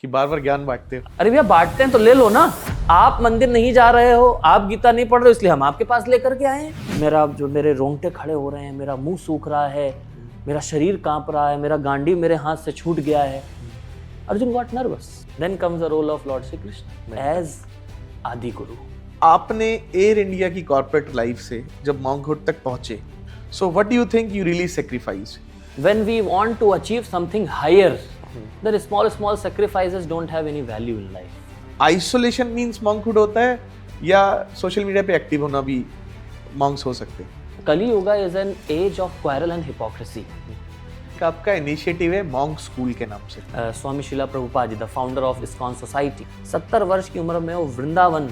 कि बार बार ज्ञान बांटते हो? अरे भैया बांटते हैं तो ले लो ना। आप मंदिर नहीं जा रहे हो, आप गीता नहीं पढ़ रहे हो, इसलिए हम आपके पास लेकर के आए हैं। मेरे रोंगटे खड़े हो रहे हैं, मेरा मुंह सूख रहा है, मेरा शरीर कांप रहा है, मेरा गांडी मेरे हाथ से छूट गया है। Arjun got nervous. Then comes the role of lord Shri Krishna as adi guru. आपने एयर इंडिया की कॉर्पोरेट लाइफ से जब मॉन्कहुड तक पहुंचे, so what do you think you really sacrifice? When we want to achieve something higher, the small sacrifices don't have any value in life. Isolation means monkhood होता है या social media पे active होना भी Monks हो सकते हैं? Kali Yuga is an age of quarrel and hypocrisy. आपका इनिशिएटिव है मॉन्क स्कूल के नाम से। Swami Srila Prabhupada ji, the founder of ISKCON society, 70 वर्ष की उम्र में वो वृंदावन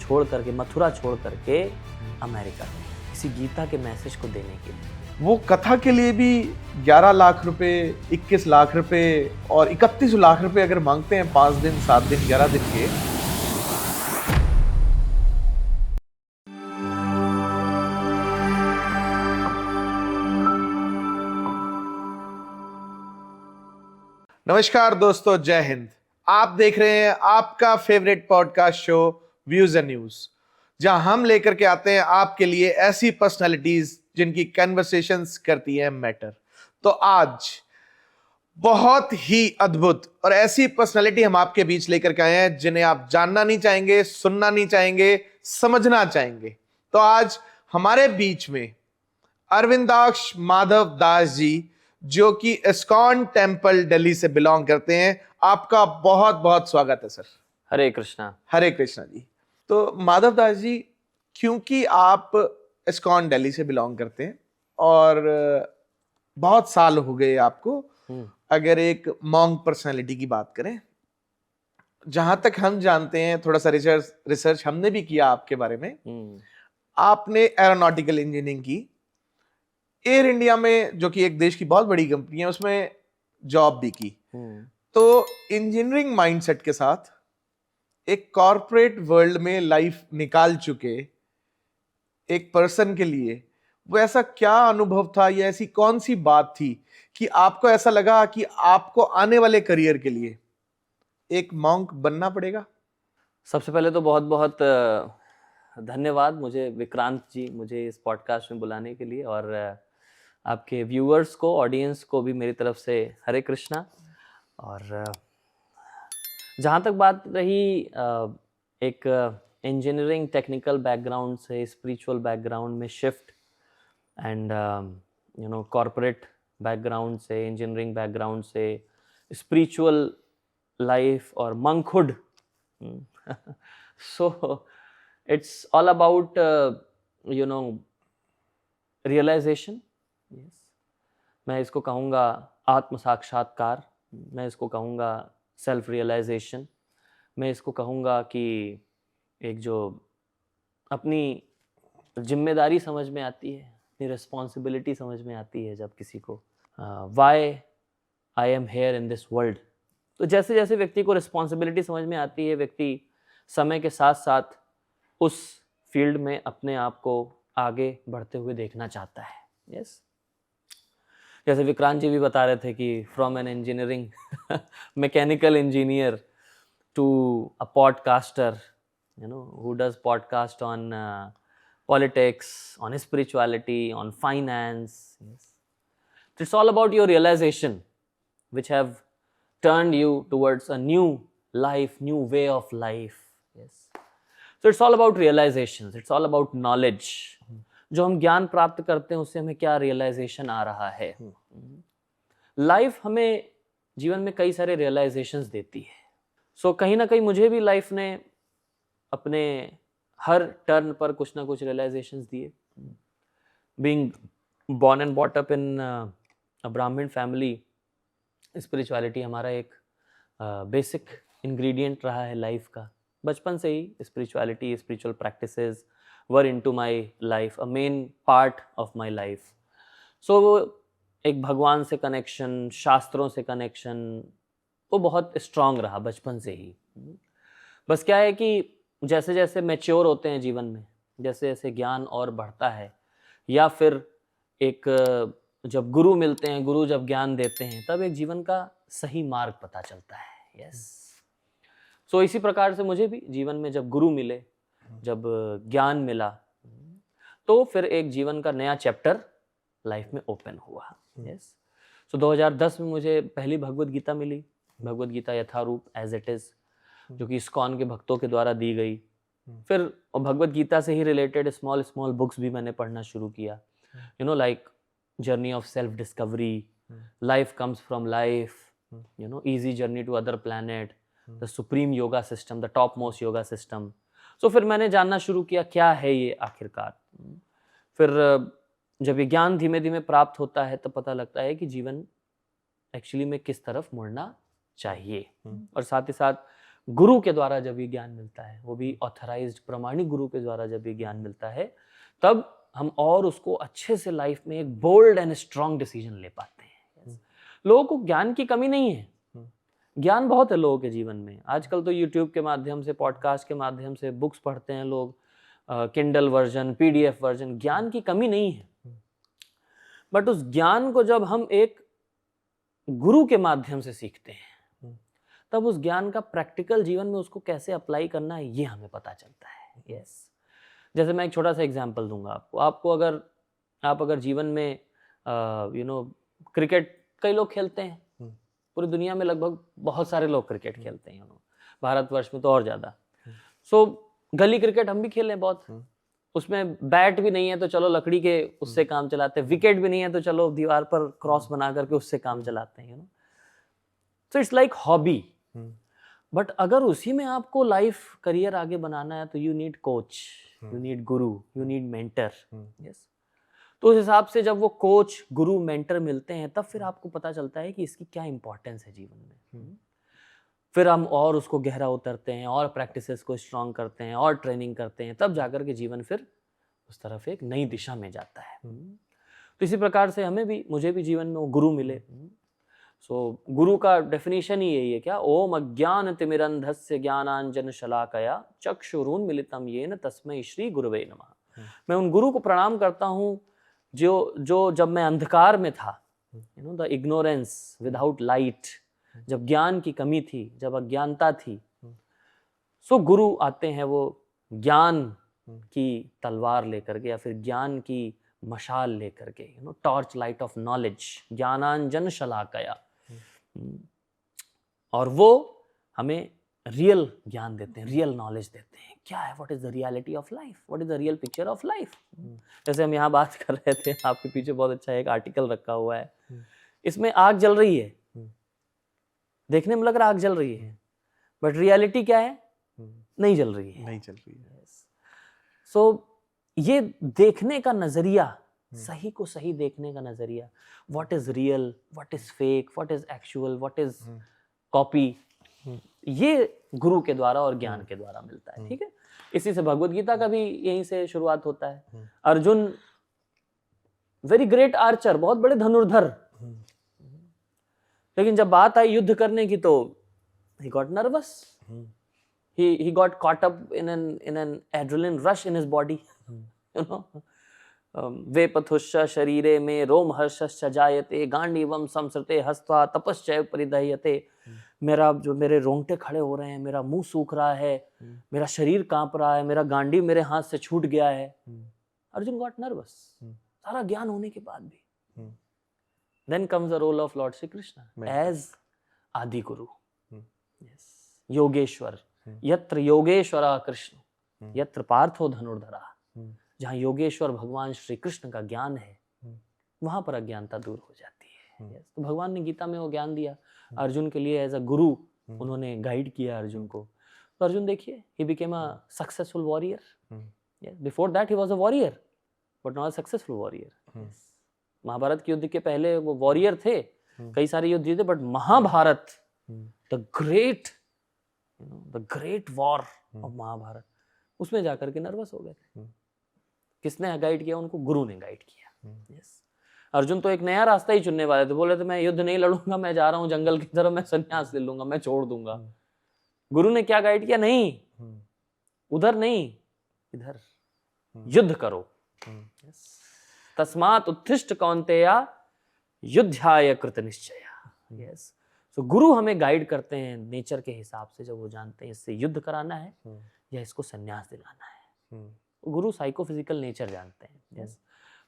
छोड़ करके, मथुरा छोड़ करके अमेरिका में इसी गीता के मैसेज को देने के लिए। वो कथा के लिए भी 11 लाख रुपए, 21 लाख रुपए और 31 लाख रुपए अगर मांगते हैं 5 दिन, 7 दिन, 11 दिन के। नमस्कार दोस्तों, जय हिंद। आप देख रहे हैं आपका favourite podcast show views and news, जहां हम लेकर के आते हैं आपके लिए ऐसी पर्सनालिटीज जिनकी कन्वर्सेशंस करती है मैटर। तो आज बहुत ही अद्भुत और ऐसी पर्सनालिटी हम आपके बीच लेकर के आए हैं जिन्हें आप जानना नहीं चाहेंगे, सुनना नहीं चाहेंगे, समझना चाहेंगे। तो आज हमारे बीच में अरविंदाक्ष माधव दास जी, जो कि इस्कॉन टेम्पल दिल्ली से बिलोंग करते हैं। आपका बहुत बहुत स्वागत है सर। हरे कृष्णा। हरे कृष्णा जी। तो माधव दास जी, क्योंकि आप इस्कॉन दिल्ली से बिलोंग करते हैं और बहुत साल हो गए आपको, अगर एक मॉन्क पर्सनालिटी की बात करें, जहां तक हम जानते हैं, थोड़ा सा रिसर्च हमने भी किया आपके बारे में, आपने एरोनॉटिकल इंजीनियरिंग की, एयर इंडिया में जो कि एक देश की बहुत बड़ी कंपनी है, उसमें जॉब भी की। तो इंजीनियरिंग माइंडसेट के साथ एक कॉर्पोरेट वर्ल्ड में लाइफ निकाल चुके एक पर्सन के लिए वो ऐसा क्या अनुभव था या ऐसी कौन सी बात थी कि आपको ऐसा लगा कि आपको आने वाले करियर के लिए एक मॉन्क बनना पड़ेगा? सबसे पहले तो बहुत बहुत धन्यवाद मुझे विक्रांत जी, मुझे इस पॉडकास्ट में बुलाने के लिए, और आपके व्यूअर्स को, ऑडियंस को भी मेरी तरफ से हरे कृष्णा। और जहाँ तक बात रही एक इंजीनियरिंग टेक्निकल बैकग्राउंड से स्पिरिचुअल बैकग्राउंड में शिफ्ट, एंड कॉर्पोरेट बैकग्राउंड से, इंजीनियरिंग बैकग्राउंड से स्पिरिचुअल लाइफ और monkhood, so it's all about realization. मैं इसको कहूँगा आत्म साक्षात्कार, मैं इसको कहूँगा सेल्फ रियलाइजेशन, मैं इसको कहूँगा कि एक जो अपनी जिम्मेदारी समझ में आती है, अपनी रिस्पॉन्सिबिलिटी समझ में आती है जब किसी को, why I am here in this world. तो जैसे जैसे व्यक्ति को रिस्पॉन्सिबिलिटी समझ में आती है, व्यक्ति समय के साथ साथ उस फील्ड में अपने आप को आगे बढ़ते हुए देखना चाहता है। यस, जैसे विक्रांत जी भी बता रहे थे कि from an engineering mechanical engineer to a podcaster, who does podcast on politics, on spirituality, on finance. Yes. It's all about your realization, which have turned you towards a new life, new way of life. Yes. So it's all about realizations. It's all about knowledge. जो हम ज्ञान प्राप्त करते हैं उससे हमें क्या realisation आ रहा है। लाइफ हमें जीवन में कई सारे रियलाइजेशंस देती है। सो कहीं ना कहीं मुझे भी लाइफ ने अपने हर टर्न पर कुछ ना कुछ रियलाइजेशंस दिए। Being born and brought up in a Brahmin family, spirituality हमारा एक बेसिक इंग्रेडिएंट रहा है लाइफ का। बचपन से ही spirituality, spiritual practices were into my life, a main part of my life. So वो एक भगवान से कनेक्शन, शास्त्रों से कनेक्शन, वो बहुत स्ट्रांग रहा बचपन से ही। बस क्या है कि जैसे जैसे मैच्योर होते हैं जीवन में, जैसे जैसे ज्ञान और बढ़ता है, या फिर एक जब गुरु मिलते हैं, गुरु जब ज्ञान देते हैं, तब एक जीवन का सही मार्ग पता चलता है। यस। सो इसी प्रकार से मुझे भी जीवन में जब गुरु मिले, जब ज्ञान मिला, तो फिर एक जीवन का नया चैप्टर लाइफ में ओपन हुआ। यस, सो 2010 में मुझे पहली भगवत गीता मिली, भगवत गीता यथारूप एज इट इज, जो कि इस्कॉन के भक्तों के द्वारा दी गई। फिर भगवत गीता से ही रिलेटेड स्मॉल स्मॉल बुक्स भी मैंने पढ़ना शुरू किया, you know, like journey of self discovery, life comes from life, you know, easy journey to other planet, the supreme yoga system, the top most yoga system. So फिर मैंने जानना शुरू किया क्या है ये आखिरकार। फिर जब ये ज्ञान धीमे धीमे प्राप्त होता है तब पता लगता है कि जीवन एक्चुअली में किस तरफ मुड़ना चाहिए। और साथ ही साथ गुरु के द्वारा जब ये ज्ञान मिलता है, वो भी ऑथराइज्ड प्रामाणिक गुरु के द्वारा जब ये ज्ञान मिलता है, तब हम और उसको अच्छे से लाइफ में एक बोल्ड एंड स्ट्रांग डिसीजन ले पाते हैं। लोगों को ज्ञान की कमी नहीं है, ज्ञान बहुत है लोगों के जीवन में। आजकल तो यूट्यूब के माध्यम से, पॉडकास्ट के माध्यम से बुक्स पढ़ते हैं लोग, किंडल वर्जन, पीडीएफ वर्जन, ज्ञान की कमी नहीं है। बट उस ज्ञान को जब हम एक गुरु के माध्यम से सीखते हैं, तब उस ज्ञान का प्रैक्टिकल जीवन में उसको कैसे अप्लाई करना है ये हमें पता चलता है। यस, जैसे मैं एक छोटा सा एग्जांपल दूंगा आपको अगर जीवन में यू नो क्रिकेट कई लोग खेलते हैं, पूरी दुनिया में लगभग बहुत सारे लोग क्रिकेट खेलते हैं, भारतवर्ष में तो और ज़्यादा। सो गली क्रिकेट हम भी खेले बहुत, उसमें बैट भी नहीं है तो चलो लकड़ी के उससे काम चलाते हैं, विकेट भी नहीं है तो चलो दीवार पर क्रॉस बना करके उससे काम चलाते हैं, so it's like hobby. But अगर उसी में आपको लाइफ करियर आगे बनाना है तो you need coach, you need Guru, you need mentor. Yes, तो उस हिसाब से जब वो कोच, गुरु, मेंटर मिलते हैं तब फिर आपको पता चलता है कि इसकी क्या इंपॉर्टेंस है जीवन में। फिर हम और उसको गहरा उतरते हैं और प्रैक्टिसेस को स्ट्रॉन्ग करते हैं और ट्रेनिंग करते हैं, तब जाकर के जीवन फिर उस तरफ एक नई दिशा में जाता है। तो इसी प्रकार से मुझे भी जीवन में वो गुरु मिले। सो गुरु का डेफिनेशन ही यही है क्या, ओम अज्ञान तिमिरंधस्य ज्ञानांजन शलाकया चक्षुरुन्मीलितं येन तस्मै श्री गुरुवे नमः। मैं उन गुरु को प्रणाम करता हूँ जो जब मैं अंधकार में था, you know, the ignorance without light, जब ज्ञान की कमी थी, जब अज्ञानता थी, सो गुरु आते हैं वो ज्ञान की तलवार लेकर के या फिर ज्ञान की मशाल लेकर के, you know, torch light of knowledge, ज्ञानांजन शलाकया, और वो हमें रियल ज्ञान देते हैं, रियल नॉलेज देते हैं। क्या है, what is the reality of life, what is the real picture of life. जैसे हम यहाँ बात कर रहे थे, आपके पीछे बहुत अच्छा एक आर्टिकल रखा हुआ है, इसमें आग जल रही है, देखने में लग रहा आग जल रही है, बट रियलिटी क्या है, नहीं जल रही है, नहीं जल रही है। सो ये देखने का नजरिया, सही को सही देखने का नजरिया, what is real, what is fake, what is actual, what is copy, ये गुरु के द्वारा और ज्ञान के द्वारा मिलता है। ठीक है, इसी से भगवत गीता का भी यहीं से शुरुआत होता है। अर्जुन वेरी ग्रेट आर्चर, बहुत बड़े धनुर्धर, लेकिन जब बात आई युद्ध करने की तो he got nervous, he got caught up in an adrenaline rush in his body, you know, वेपथुश्च शरीरे में रोमहर्षश्च जायते गांडीवम संसृते हस्त्वा तपश्चैव परिदह्यते। मेरे रोंगटे खड़े हो रहे हैं, मेरा मुंह सूख रहा है, मेरा शरीर कांप रहा है, मेरा गांडी मेरे हाथ से छूट गया है। अर्जुन गॉट नर्वस, सारा ज्ञान होने के बाद भी। Then comes the role of Lord Shri Krishna as Adi Guru. Yes, Yogeshwar, यत्र योगेश्वरा कृष्ण, यत्र पार्थो धनुर्धरा। जहाँ योगेश्वर भगवान श्री कृष्ण का ज्ञान है, वहां पर अज्ञानता दूर हो जाती है। yes, तो भगवान ने गीता में वो ज्ञान दिया अर्जुन के लिए, एज अ गुरु उन्होंने गाइड किया अर्जुन को। तो अर्जुन देखिए, he became a successful warrior. Yes, before that he was a warrior, but not a successful warrior. Yes. Mahabharat के युद्ध के पहले वो वॉरियर थे, कई सारे युद्ध जीते, but Mahabharata, the great war of Mahabharata, उसमें जाकर के नर्वस हो गए थे। किसने गाइड किया उनको? गुरु ने गाइड किया। यस, अर्जुन तो एक नया रास्ता ही चुनने वाले थे, बोले थे मैं युद्ध नहीं लड़ूंगा, मैं जा रहा हूं जंगल की तरफ, मैं संन्यास ले लूंगा, मैं छोड़ दूंगा। गुरु ने क्या गाइड किया? नहीं, उधर नहीं, इधर युद्ध करो। तस्मात् उत्तिष्ठ कौन्तेय युद्धाय कृत निश्चय। यस, सो गुरु हमें गाइड करते हैं नेचर के हिसाब से, जब वो जानते हैं इससे युद्ध कराना है या इसको संन्यास दिलाना है। गुरु साइकोफिजिकल नेचर जानते हैं। यस,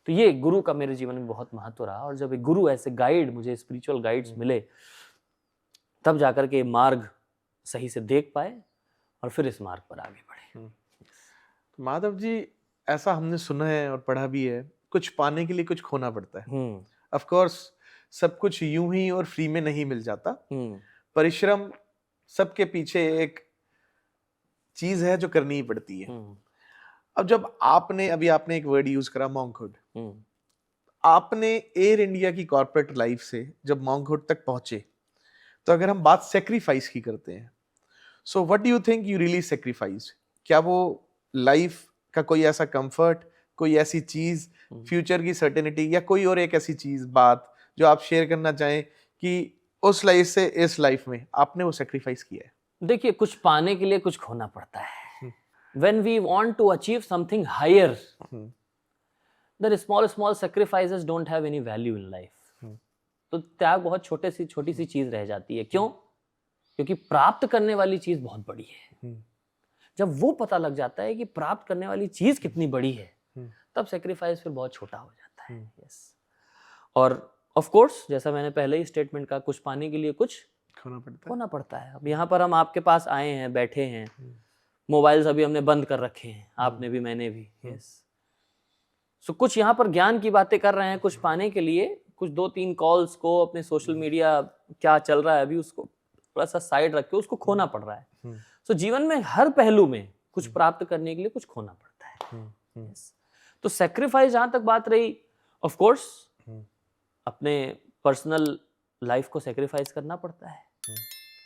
तो ये गुरु का मेरे जीवन में बहुत महत्व रहा। और जब एक गुरु ऐसे गाइड, मुझे स्पिरिचुअल गाइड्स मिले, तब जाकर के मार्ग सही से देख पाए और फिर इस मार्ग पर आगे बढ़े। माधव जी, ऐसा हमने सुना है और पढ़ा भी है, कुछ पाने के लिए कुछ खोना पड़ता है। ऑफ कोर्स सब कुछ यूं ही और फ्री में नहीं मिल जाता। परिश्रम सबके पीछे एक चीज है जो करनी ही पड़ती है। अब जब आपने एक वर्ड यूज करा, मॉन्कहुड, आपने एयर इंडिया की कॉर्पोरेट लाइफ से जब मॉन्कहुड तक पहुंचे, तो अगर हम बात सेक्रीफाइस की करते हैं, सो what do you think you really sacrifice? क्या वो लाइफ का कोई ऐसा कंफर्ट, कोई ऐसी चीज, फ्यूचर की सर्टेनिटी, या कोई और एक ऐसी चीज, बात जो आप शेयर करना चाहें कि उस लाइफ से इस लाइफ में आपने वो सेक्रीफाइस किया है? देखिए, कुछ पाने के लिए कुछ खोना पड़ता है। When we want to achieve something higher, the small sacrifices don't have any value in life. तो त्याग बहुत छोटी सी चीज रह जाती है। क्यों? क्योंकि प्राप्त करने वाली चीज बहुत बड़ी है। जब वो पता लग जाता है कि प्राप्त करने वाली चीज कितनी बड़ी है, तब सेक्रीफाइस फिर बहुत छोटा हो जाता है। यस, और ऑफ कोर्स जैसा मैंने पहले ही स्टेटमेंट कहा, कुछ पाने के लिए कुछ खोना पड़ता है। अब यहाँ पर हम आपके पास आए हैं, बैठे हैं, मोबाइल्स अभी हमने बंद कर रखे हैं, आपने भी, मैंने भी। यस, सो कुछ यहाँ पर ज्ञान की बातें कर रहे हैं, कुछ पाने के लिए, कुछ 2-3 कॉल्स को, अपने सोशल मीडिया क्या चल रहा है अभी उसको थोड़ा सा साइड रख के उसको खोना पड़ रहा है। सो जीवन में हर पहलू में कुछ प्राप्त करने के लिए कुछ खोना पड़ता है। yes. तो सेक्रीफाइस जहां तक बात रही, ऑफ कोर्स अपने पर्सनल लाइफ को सेक्रीफाइस करना पड़ता है,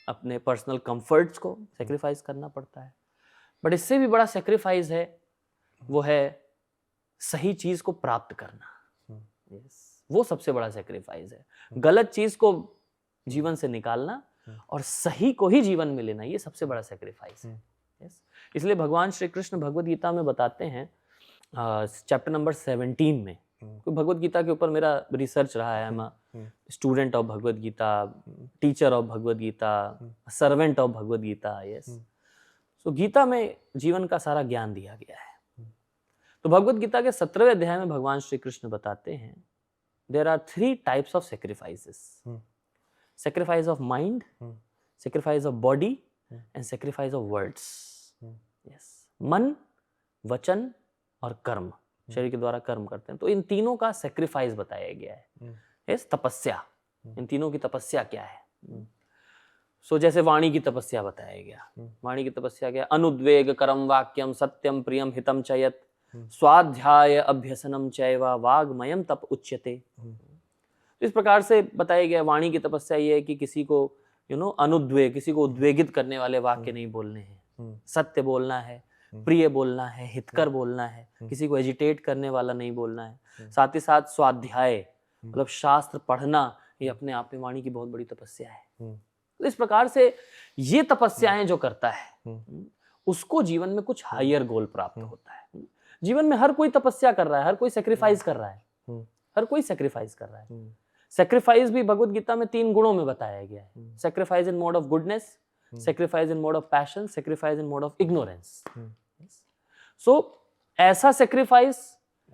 अपने पर्सनल कंफर्ट्स को सेक्रीफाइस करना पड़ता है। बट इससे भी बड़ा सेक्रीफाइस है, वो है सही चीज को प्राप्त करना। yes. वो सबसे बड़ा सेक्रीफाइस है। गलत चीज को जीवन से निकालना और सही को ही जीवन में लेना, ये सबसे बड़ा सेक्रीफाइस है। yes. इसलिए भगवान श्री कृष्ण भगवद गीता में बताते हैं, चैप्टर नंबर 17 में, भगवद गीता के ऊपर मेरा रिसर्च रहा है। मैं student of Bhagavad Gita, teacher of Bhagavad Gita, servant of Bhagavad Gita. Yes, so Gita में जीवन का सारा ज्ञान दिया गया है। तो भगवद गीता के 17वें अध्याय में भगवान श्री कृष्ण बताते हैं, there are 3 types of sacrifices: sacrifice of mind, sacrifice of body, and sacrifice of words. Yes. मन, वचन और कर्म, शरीर के द्वारा कर्म करते हैं। तो इन तीनों का सेक्रीफाइस बताया गया है। yes, तपस्या, इन तीनों की तपस्या क्या है? सो जैसे वाणी की तपस्या बताया गया। वाणी की तपस्या क्या है? अनुद्वेग करम वाक्यम सत्यम प्रियम हितम चयत स्वाध्याय अभ्यसनम चैव वाग्मयम तप उच्यते। तो इस प्रकार से बताया गया वाणी की तपस्या ये है कि किसी को अनुद्वेग, किसी को उद्वेगित करने वाले वाक्य नहीं बोलने हैं, सत्य बोलना है, प्रिय बोलना है, हितकर बोलना है, किसी को एजिटेट करने वाला नहीं बोलना है। साथ ही साथ स्वाध्याय मतलब शास्त्र पढ़ना, ये अपने आप में वाणी की बहुत बड़ी तपस्या है। तो इस प्रकार से ये तपस्याएं जो करता है, उसको जीवन में कुछ हायर गोल प्राप्त होता है। जीवन में हर कोई तपस्या कर रहा है, हर कोई सेक्रीफाइस कर रहा है, हर कोई सेक्रीफाइस कर रहा है। सेक्रीफाइस भी भगवद गीता में 3 गुणों में बताया गया है: sacrifice in mode of goodness, sacrifice in mode of passion, sacrifice in mode of ignorance. So ऐसा सेक्रीफाइस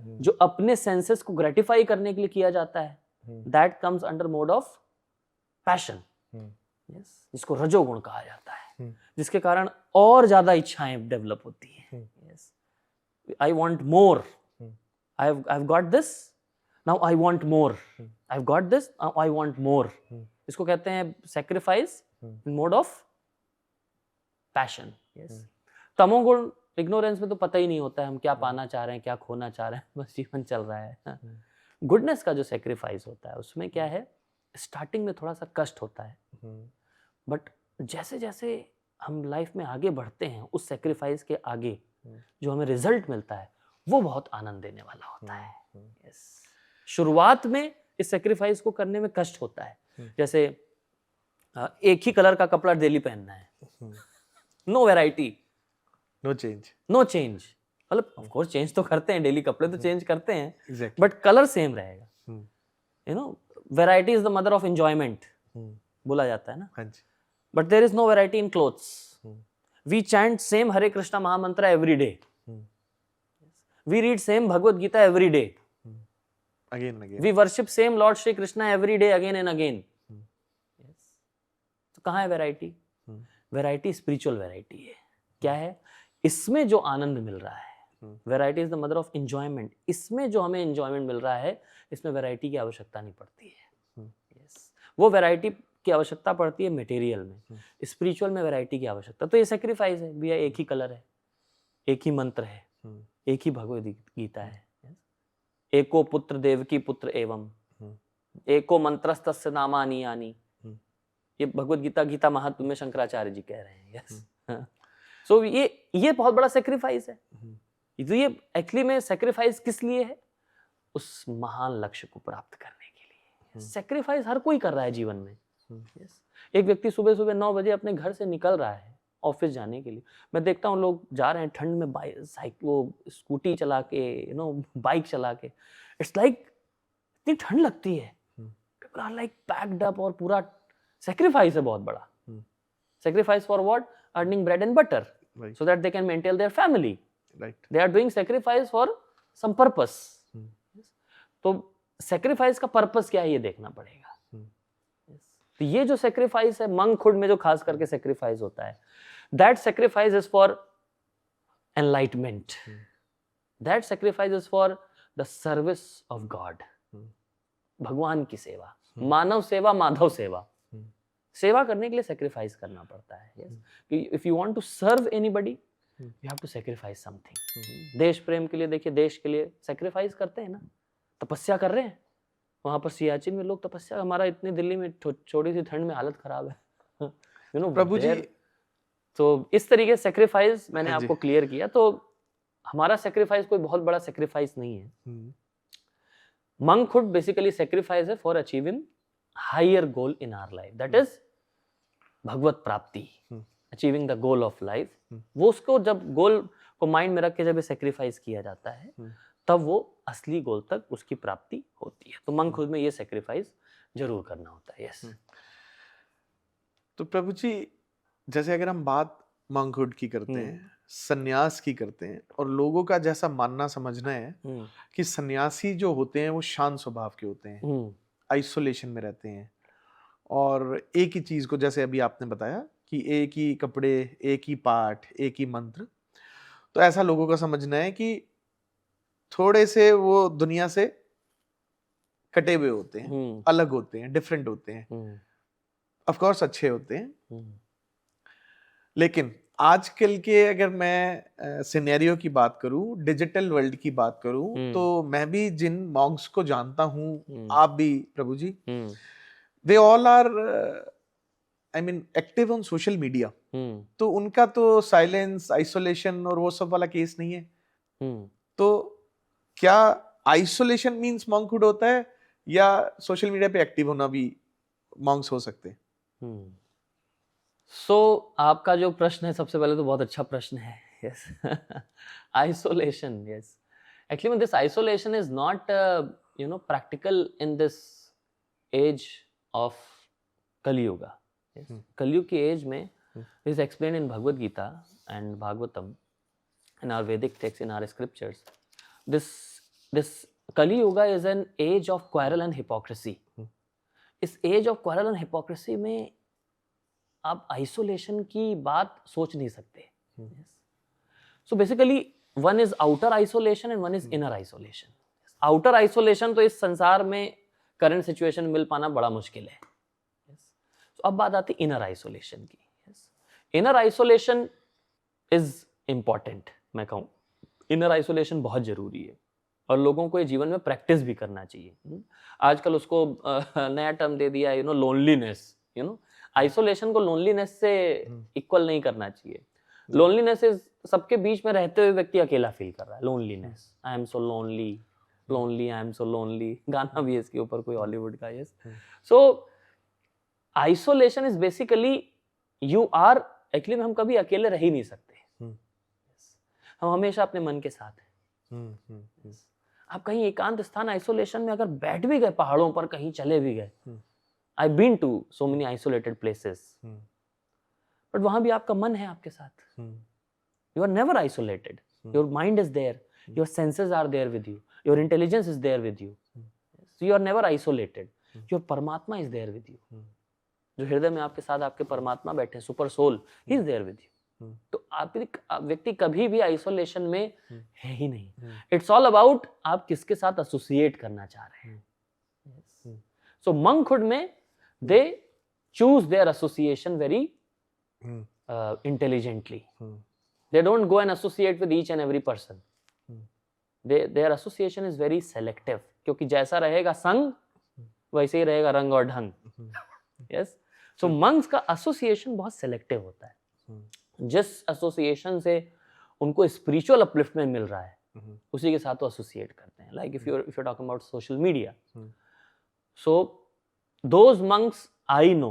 जो अपने सेंसेस को ग्रेटिफाई करने के लिए किया जाता है, that comes under mode of passion, जिसको रजोगुण कहा जाता है, जिसके कारण और ज्यादा इच्छाएं डेवलप होती हैं। I want more, I have got this, now I want more, I've got this, now I want more। इसको कहते हैं sacrifice in mode of passion। yes। तमोगुण, ignorance में तो पता ही नहीं होता है हम क्या पाना चाह रहे हैं, क्या खोना चाह रहे हैं, बस जीवन चल रहा है। गुडनेस का जो sacrifice होता है, उसमें क्या है, स्टार्टिंग में थोड़ा सा कष्ट होता है, बट जैसे जैसे हम लाइफ में आगे बढ़ते हैं, उस सेक्रीफाइस के आगे जो हमें रिजल्ट मिलता है, वो बहुत आनंद देने वाला होता है। yes। शुरुआत में इस सेक्रीफाइस को करने में कष्ट होता है। जैसे एक ही कलर का कपड़ा डेली पहनना है, no variety, no change, no change. मतलब ऑफ कोर्स चेंज तो करते हैं, डेली कपड़े तो चेंज करते हैं, बट कलर सेम रहेगा। Variety is the mother of enjoyment. बोला जाता है ना, हाँ जी, but there is no variety in clothes. We chant same Hare Krishna mahamantra every day. We read same Bhagavad Gita every day. Again again. We worship same lord Shri Krishna every day again and again. तो कहाँ है variety? Variety spiritual variety है. क्या है? इसमें जो आनंद मिल रहा है, variety is the mother of enjoyment. इसमें जो हमें एंजॉयमेंट मिल रहा है, इसमें वैरायटी की आवश्यकता नहीं पड़ती है. वो वैरायटी की आवश्यकता पड़ती है मटेरियल में, स्पिरिचुअल में वैरायटी की आवश्यकता. तो ये सेक्रीफाइस है भैया. एक ही कलर है, एक ही मंत्र है, एक ही भगवद गीता है. एको पुत्र देवकी पुत्र एवं एको मंत्रस्तस्य नामानि यानि. ये भगवद गीता गीता महात्म्य में शंकराचार्य जी कह रहे हैं. यस. सो ये बहुत बड़ा सेक्रीफाइस है. तो ये एक्चुअली में सेक्रीफाइस किस लिए है? उस महान लक्ष्य को प्राप्त करने के लिए. सेक्रीफाइस हर कोई कर रहा है जीवन में. yes. एक व्यक्ति सुबह सुबह 9 बजे अपने घर से निकल रहा है ऑफिस जाने के लिए. मैं देखता हूँ लोग जा रहे हैं ठंड में वो स्कूटी चला के, बाइक चला के. इट्स लाइक इतनी ठंड लगती है, people are like packed up. और पूरा सेक्रीफाइस है बहुत बड़ा. Sacrifice for what? Earning bread and butter so that they can maintain their family. Right. They are doing sacrifice for some purpose. तो sacrifice का purpose क्या है ये देखना पड़ेगा. तो ये जो sacrifice है मंग खुड में जो खास करके sacrifice होता है, that sacrifice is for enlightenment. That sacrifice is for the service of God. भगवान की सेवा, मानव सेवा, माधव सेवा. सेवा करने के लिए सेक्रीफाइस करना पड़ता है. If you want to serve anybody, you have to sacrifice something. देश प्रेम के लिए देखिए, देश के लिए सेक्रीफाइस करते हैं ना, तपस्या कर रहे हैं. वहां पर सियाचिन में लोग तपस्या, हमारा इतनी दिल्ली में छोटी सी ठंड में हालत खराब है. प्रभु जी. तो इस तरीके से सेक्रीफाइस मैंने आपको क्लियर किया. तो हमारा सेक्रीफाइस कोई बहुत बड़ा सेक्रीफाइस नहीं है. Monkhood basically sacrifice है for achieving higher goal in our life. That is भगवत प्राप्ति, achieving the goal of life. वो उसको जब गोल को माइंड में रख के जब सेक्रीफाइस किया जाता है, तब वो असली गोल तक उसकी प्राप्ति होती है. तो Monkhood में ये सेक्रीफाइस जरूर करना होता है. यस. तो प्रभु जी, जैसे अगर हम बात Monkhood की करते हैं, सन्यास की करते हैं, और लोगों का जैसा मानना समझना है कि सन्यासी जो होते हैं वो शांत स्वभाव के होते हैं, आइसोलेशन में रहते हैं, और एक ही चीज को, जैसे अभी आपने बताया कि एक ही कपड़े, एक ही पाठ, एक ही मंत्र. तो ऐसा लोगों का समझना है कि थोड़े से वो दुनिया से कटे हुए होते हैं, अलग होते हैं, डिफरेंट होते हैं. ऑफ कोर्स अच्छे होते हैं, लेकिन आजकल के अगर मैं सिनेरियो की बात करूं, डिजिटल वर्ल्ड की बात करूं, तो मैं भी जिन मॉन्क्स को जानता हूं, आप भी प्रभु जी, they all are active on social media. तो उनका तो साइलेंस, आइसोलेशन और वो सब वाला केस नहीं है. तो क्या आइसोलेशन मींस मॉन्कहुड होता है, या सोशल मीडिया पे एक्टिव होना भी मॉन्क्स हो सकते हैं? आपका जो प्रश्न है, सबसे पहले तो बहुत अच्छा प्रश्न है. Yes. Isolation. Yes. Actually this isolation is not practical in this age of Kaliyuga. Kaliyug की एज में is explain in Bhagavad Gita and Bhagavatam, in our Vedic text, in our scriptures. This Kaliyuga is an age of quarrel and hypocrisy. इस age of quarrel and hypocrisy में आप isolation की बात सोच नहीं सकते. So basically one is outer isolation and one is inner isolation. Outer isolation तो इस संसार में करंट सिचुएशन मिल पाना बड़ा मुश्किल है. तो अब बात आती इनर आइसोलेशन की. Inner isolation is important. मैं कहूँ इनर आइसोलेशन बहुत जरूरी है, और लोगों को ये जीवन में प्रैक्टिस भी करना चाहिए. आजकल उसको नया टर्म दे दिया, लोनलीनेस. आइसोलेशन को लोनलीनेस से इक्वल नहीं करना चाहिए. लोनलीनेस इज सबके बीच में रहते हुए व्यक्ति अकेला फील कर रहा है. Loneliness, I am so lonely, lonely, I am so lonely. गाना भी है इसके ऊपर कोई हॉलीवुड का. Yes. So isolation is basically you are, actually हम कभी अकेले रह ही नहीं सकते. हम हमेशा अपने मन के साथ हैं. आप कहीं एकांत स्थान आइसोलेशन में अगर बैठ भी गए, पहाड़ों पर कहीं चले भी गए, I've been to so many isolated places. But वहाँ भी आपका मन है आपके साथ. You are never isolated. Your mind is there. Your senses are there with you. Your intelligence is there with you. So you are never isolated. Your Paramatma is there with you. जो हृदय में आपके साथ आपके परमात्मा बैठे हैं, super soul, he is there with you. तो आप व्यक्ति कभी भी आइसोलेशन में है ही नहीं. इट्स ऑल अबाउट आप किसके साथ एसोसिएट करना चाह रहे हैं. सो मंकहुड में they choose their association very intelligently. They don't go and associate with each and every person. Their association is very selective, क्योंकि जैसा रहेगा संग वैसे ही रहेगा रंग और ढंग. यस. सो मंक्स का एसोसिएशन बहुत सेलेक्टिव होता है. जिस एसोसिएशन से उनको स्पिरिचुअल अपलिफ्टमेंट मिल रहा है उसी के साथ वो एसोसिएट करते हैं. Like if you talking about social media, so those monks I know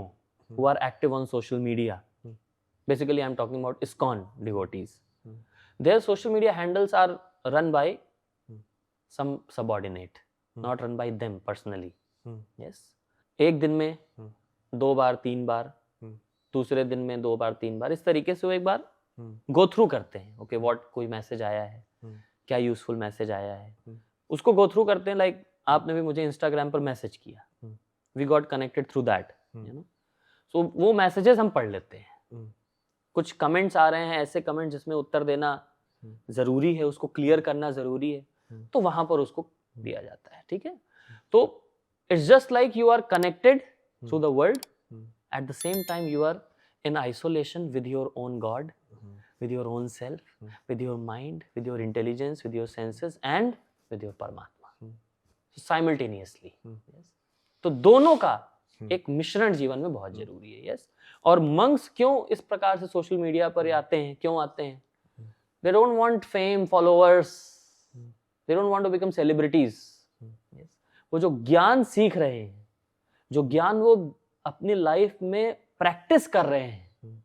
who are active on social media, basically I am talking about ISKCON devotees. Their social media handles are run by some subordinate, not run by them personally. Yes. एक दिन में 2 बार 3 बार, दूसरे दिन में 2 बार 3 बार, इस तरीके से वो एक बार गो थ्रू करते हैं. ओके, व्हाट कोई मैसेज आया है, क्या यूजफुल मैसेज आया है, उसको गो थ्रू करते हैं. लाइक आपने भी मुझे इंस्टाग्राम पर मैसेज किया, we got connected through that, you know. So वो मैसेजेस हम पढ़ लेते हैं. कुछ कमेंट्स आ रहे हैं, ऐसे कमेंट जिसमें उत्तर देना जरूरी है, उसको क्लियर करना जरूरी है, तो वहां पर उसको दिया जाता है. ठीक है. तो it's just like you are connected through the world, at the same time you are in isolation with your own God, with your own self, with your mind, with your intelligence, with your senses and with your Paramatma. So simultaneously. Yes. तो दोनों का एक मिश्रण जीवन में बहुत जरूरी है. यस. और मंक्स क्यों इस प्रकार से सोशल मीडिया पर आते हैं, क्यों आते हैं? They don't want fame, followers. They don't want to become celebrities. Yes. वो जो ज्ञान सीख रहे हैं, जो ज्ञान वो अपनी लाइफ में प्रैक्टिस कर रहे हैं,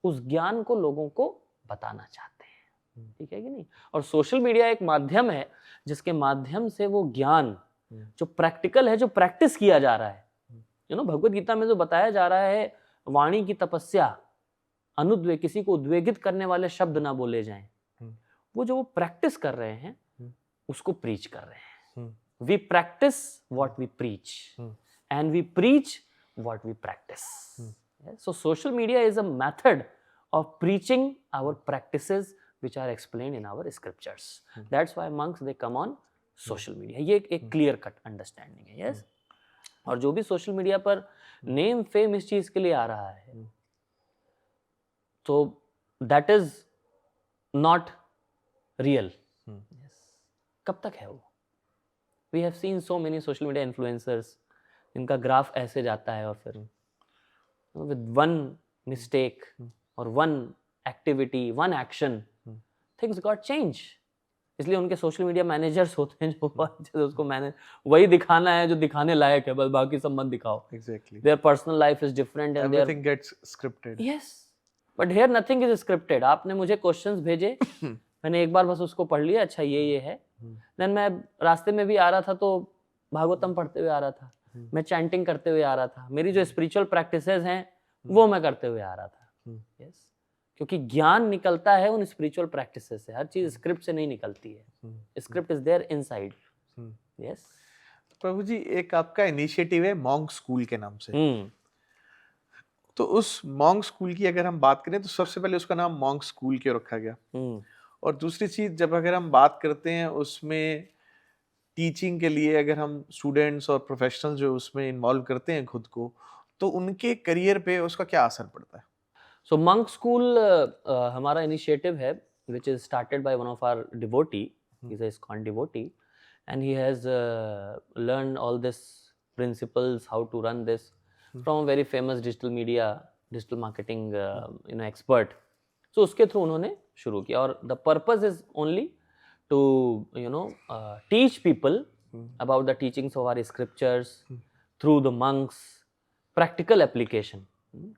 उस ज्ञान को लोगों को बताना चाहते हैं. ठीक है कि नहीं? और सोशल मीडिया एक माध्यम है जिसके माध्यम से वो ज्ञान जो प्रैक्टिकल है, जो प्रैक्टिस किया जा रहा है, यू नो, भगवत गीता में जो बताया जा रहा है, वाणी की तपस्या, अनुद्वेग, किसी को उद्वेगित करने वाले शब्द ना बोले जाएं, वो जो वो प्रैक्टिस कर रहे हैं उसको प्रीच कर रहे हैं. We practice what we preach and we preach what we practice. Yes? So social media is a method of preaching our practices which are explained in our scriptures. That's why monks they come on social media. ये एक clear cut understanding है. Yes? और जो भी social media पर name fame इस चीज के लिए आ रहा है, तो that is not real. Yes. कब तक है वो? We have seen so many social media influencers, इनका ग्राफ ऐसे जाता है और फिर विद वन मिस्टेक और one activity, one action, things got change. इसलिए उनके सोशल मीडिया मैनेजर्स होते हैं जो उसको मैनेज, वही दिखाना है जो दिखाने लायक है, बस बाकी सब मत दिखाओ. Exactly. Their personal life is different and everything gets scripted. Yes, but here nothing is scripted. आपने मुझे क्वेश्चंस भेजे, मैंने एक बार बस उसको पढ़ लिया, अच्छा ये है. देन मैं रास्ते में भी आ रहा था तो भागवतम पढ़ते हुए आ रहा था, मैं चैंटिंग करते हुए आ रहा था, मेरी जो स्पिरिचुअल प्रैक्टिसेस हैं वो मैं करते हुए आ रहा था. यस. क्योंकि ज्ञान निकलता है उन स्पिरिचुअल प्रैक्टिसेस से, हर चीज स्क्रिप्ट से नहीं निकलती है. Script is there inside. Yes. प्रभु जी, एक आपका इनिशिएटिव है मॉन्क स्कूल के नाम से. तो उस मॉन्क स्कूल की अगर हम बात करें तो सबसे पहले उसका नाम मॉन्क स्कूल क्यों रखा गया? और दूसरी चीज, जब अगर हम बात करते हैं उसमें टीचिंग के लिए, अगर हम स्टूडेंट्स और प्रोफेशनल जो उसमें इन्वॉल्व करते हैं खुद को, तो उनके करियर पे उसका क्या असर पड़ता है? सो मंक स्कूल हमारा इनिशिएटिव है which is started by one of our devotee. He's a ISKCON devotee and he has learned all this principles, how to run this from a very famous digital marketing expert. So उसके through उन्होंने शुरू किया और the purpose is only to teach people about the teachings of our scriptures through the monks, practical application,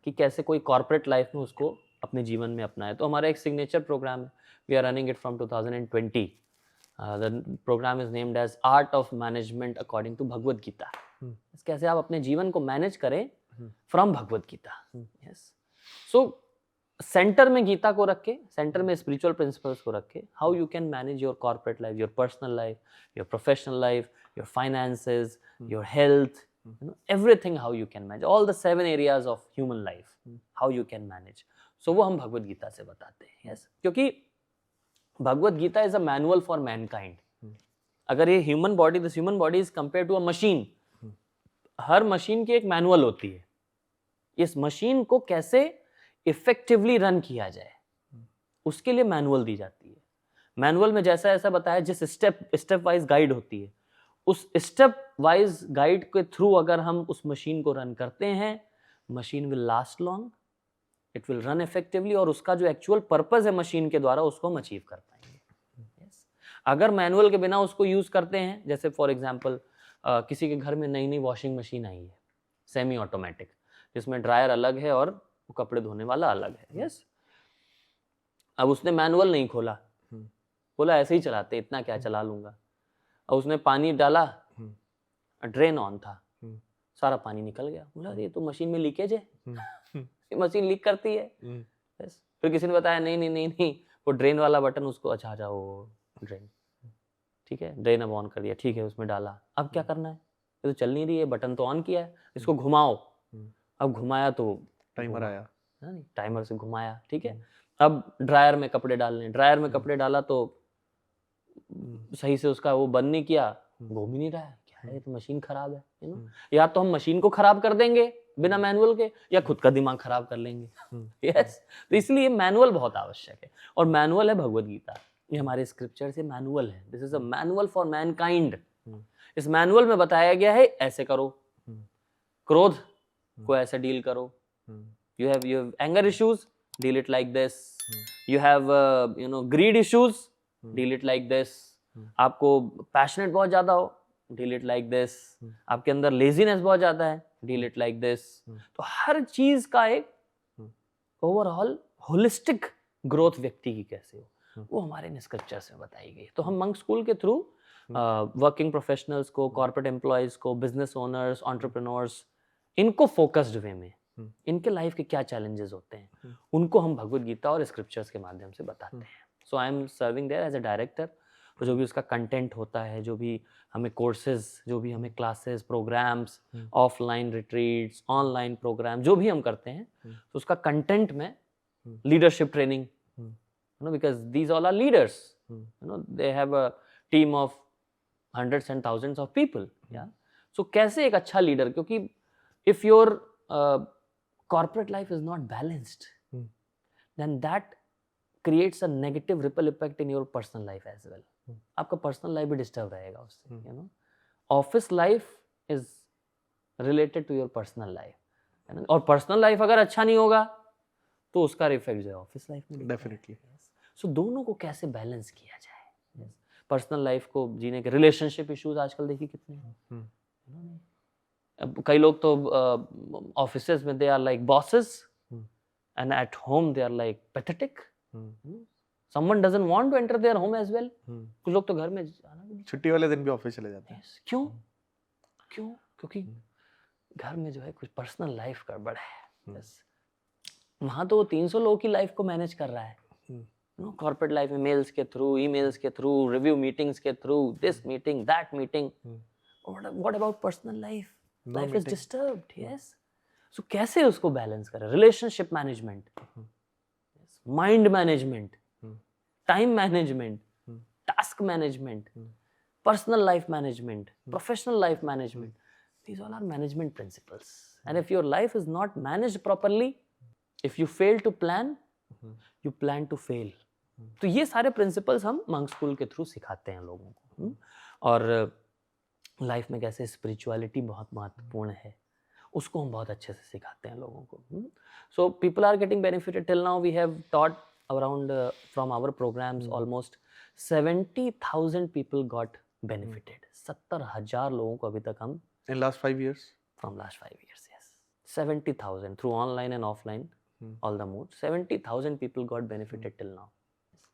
कि कैसे कोई corporate life में उसको अपने जीवन में अपनाए. तो हमारा एक signature program है, we are running it from 2020. The program is named as Art of Management according to Bhagavad Gita. कैसे आप अपने जीवन को मैनेज करें from Bhagavad Gita. Yes, so centre में गीता को रख के, सेंटर में स्पिरिचुअल प्रिंसिपल्स को रख के, how you can manage your corporate life, your personal life, your professional life, your finances, your health, everything, how you can manage all the 7 areas of human life, how you can manage. So वो हम भगवत गीता से बताते हैं। yes, क्योंकि Bhagavad Gita is a manual for mankind. अगर ये human body, this human body is compare to a machine, हर machine की एक मैनुअल होती है। इस मशीन को कैसे इफेक्टिवली रन किया जाए उसके लिए मैनुअल दी जाती है। मैनुअल में जैसा ऐसा बताया, जिस स्टेप वाइज गाइड होती है, उस स्टेप वाइज गाइड के थ्रू अगर हम उस मशीन को रन करते हैं, machine will last long, it will run effectively, और उसका जो एक्चुअल पर्पस है मशीन के द्वारा उसको हम अचीव कर पाएंगे। yes. अगर मैनुअल के बिना उसको यूज करते हैं, जैसे फॉर एग्जांपल किसी के घर में नई नई वॉशिंग मशीन आई है सेमी ऑटोमेटिक, जिसमें ड्रायर अलग है और वो कपड़े धोने वाला अलग है। यस, अब उसने मैनुअल नहीं खोला, बोला ऐसे ही चलाते, इतना क्या चला लूंगा। और उसने पानी डाला, ड्रेन ऑन था, सारा पानी निकल गया। बोला ये तो मशीन में लीकेज है, मशीन लीक करती है। yes. फिर किसी ने बताया नहीं नहीं नहीं नहीं, वो ड्रेन वाला बटन उसको, अच्छा जाओ ड्रेन, ठीक है, ड्रेन अब ऑन कर दिया, ठीक है, उसमें डाला, अब क्या करना है, ये तो चल नहीं रही है, बटन तो ऑन किया है, इसको घुमाओ। अब घुमाया तो टाइमर आया, टाइमर से घुमाया, ठीक है। अब ड्रायर में कपड़े डालने, ड्रायर में कपड़े डाला तो सही से उसका वो बंद नहीं किया, घूम ही नहीं रहा है, क्या है, तो मशीन खराब है, यू नो। या तो हम मशीन को खराब कर देंगे बिना मैनुअल के, या खुद का दिमाग खराब कर लेंगे। यस, तो इसलिए मैनुअल बहुत आवश्यक है, और मैनुअल है भगवत गीता। ये हमारे स्क्रिप्चर से मैनुअल है, this is a manual for Mankind. इस मैनुअल में बताया गया है ऐसे करो, क्रोध को ऐसे डील करो, you have anger issues, deal it like this, you have greed issues, deal it like this, आपको पैशनेट बहुत ज्यादा हो, deal it like this, आपके अंदर लेजीनेस बहुत ज्यादा है, deal it like this। तो हर चीज का एक ओवरऑल होलिस्टिक ग्रोथ व्यक्ति की कैसे हो, वो हमारे स्क्रिप्चर्स में बताई गई। तो हम मंक स्कूल के थ्रू वर्किंग प्रोफेशनल्स को, कॉर्पोरेट एम्प्लॉयज को, बिजनेस ओनर्स, एंटरप्रेन्योर्स, इनको फोकस्ड वे में इनके लाइफ के क्या चैलेंजेस होते हैं उनको हम भगवत गीता और स्क्रिप्चर्स के माध्यम से बताते हैं। So I am serving there as a director. तो जो भी उसका कंटेंट होता है, जो भी हमें कोर्सेज, जो भी हमें classes, programmes, offline retreats, online programme जो भी हम करते हैं, तो उसका कंटेंट में leadership training, you know, because these all are leaders, you know, they have a team of hundreds and thousands of people. या सो कैसे एक अच्छा लीडर, क्योंकि if your corporate life is not balanced, then that creates a negative ripple effect in your personal life as well. आपका personal life भी disturb रहेगा उससे, you know. Office life is related to your personal life, है ना? और personal life अगर अच्छा नहीं होगा तो उसका effect जो है office life में definitely। So दोनों को कैसे balance किया जाए, personal life को जीने के, relationship issues आजकल देखिए कितने हैं। कई लोग तो ऑफिसेस में they are like bosses and at home they are like pathetic. Someone doesn't want to enter their home as well. कुछ लोग तो घर में छुट्टी वाले दिन भी ऑफिस चले जाते हैं। क्यों? क्योंकि घर में जो है कुछ पर्सनल लाइफ गड़बड़ है। वहां तो 300 लोगों की लाइफ को मैनेज कर रहा है, कॉर्पोरेट लाइफ में, मेल्स के थ्रू, ईमेल्स के थ्रू, रिव्यू मीटिंग्स के through, this meeting, that meeting. What about personal life? Life is disturbed, yes. So कैसे उसको बैलेंस करें? Relationship management, mind management, time management, task management, personal life management, professional life management, these all are management principles. And if your life is not managed properly, if you fail to plan, you plan to fail. तो ये सारे principles हम monk school के through सिखाते हैं लोगों को। और लाइफ में कैसे स्पिरिचुअलिटी बहुत महत्वपूर्ण है उसको हम बहुत अच्छे से सिखाते हैं लोगों को। So people are getting benefited. Till now we have taught around from our programmes almost 70,000 people got benefited. 70,000 लोगों को अभी तक हम in last 5 years, from last 5 years, yes, 70,000 through online and offline all the modes, 70,000 people got benefited till now.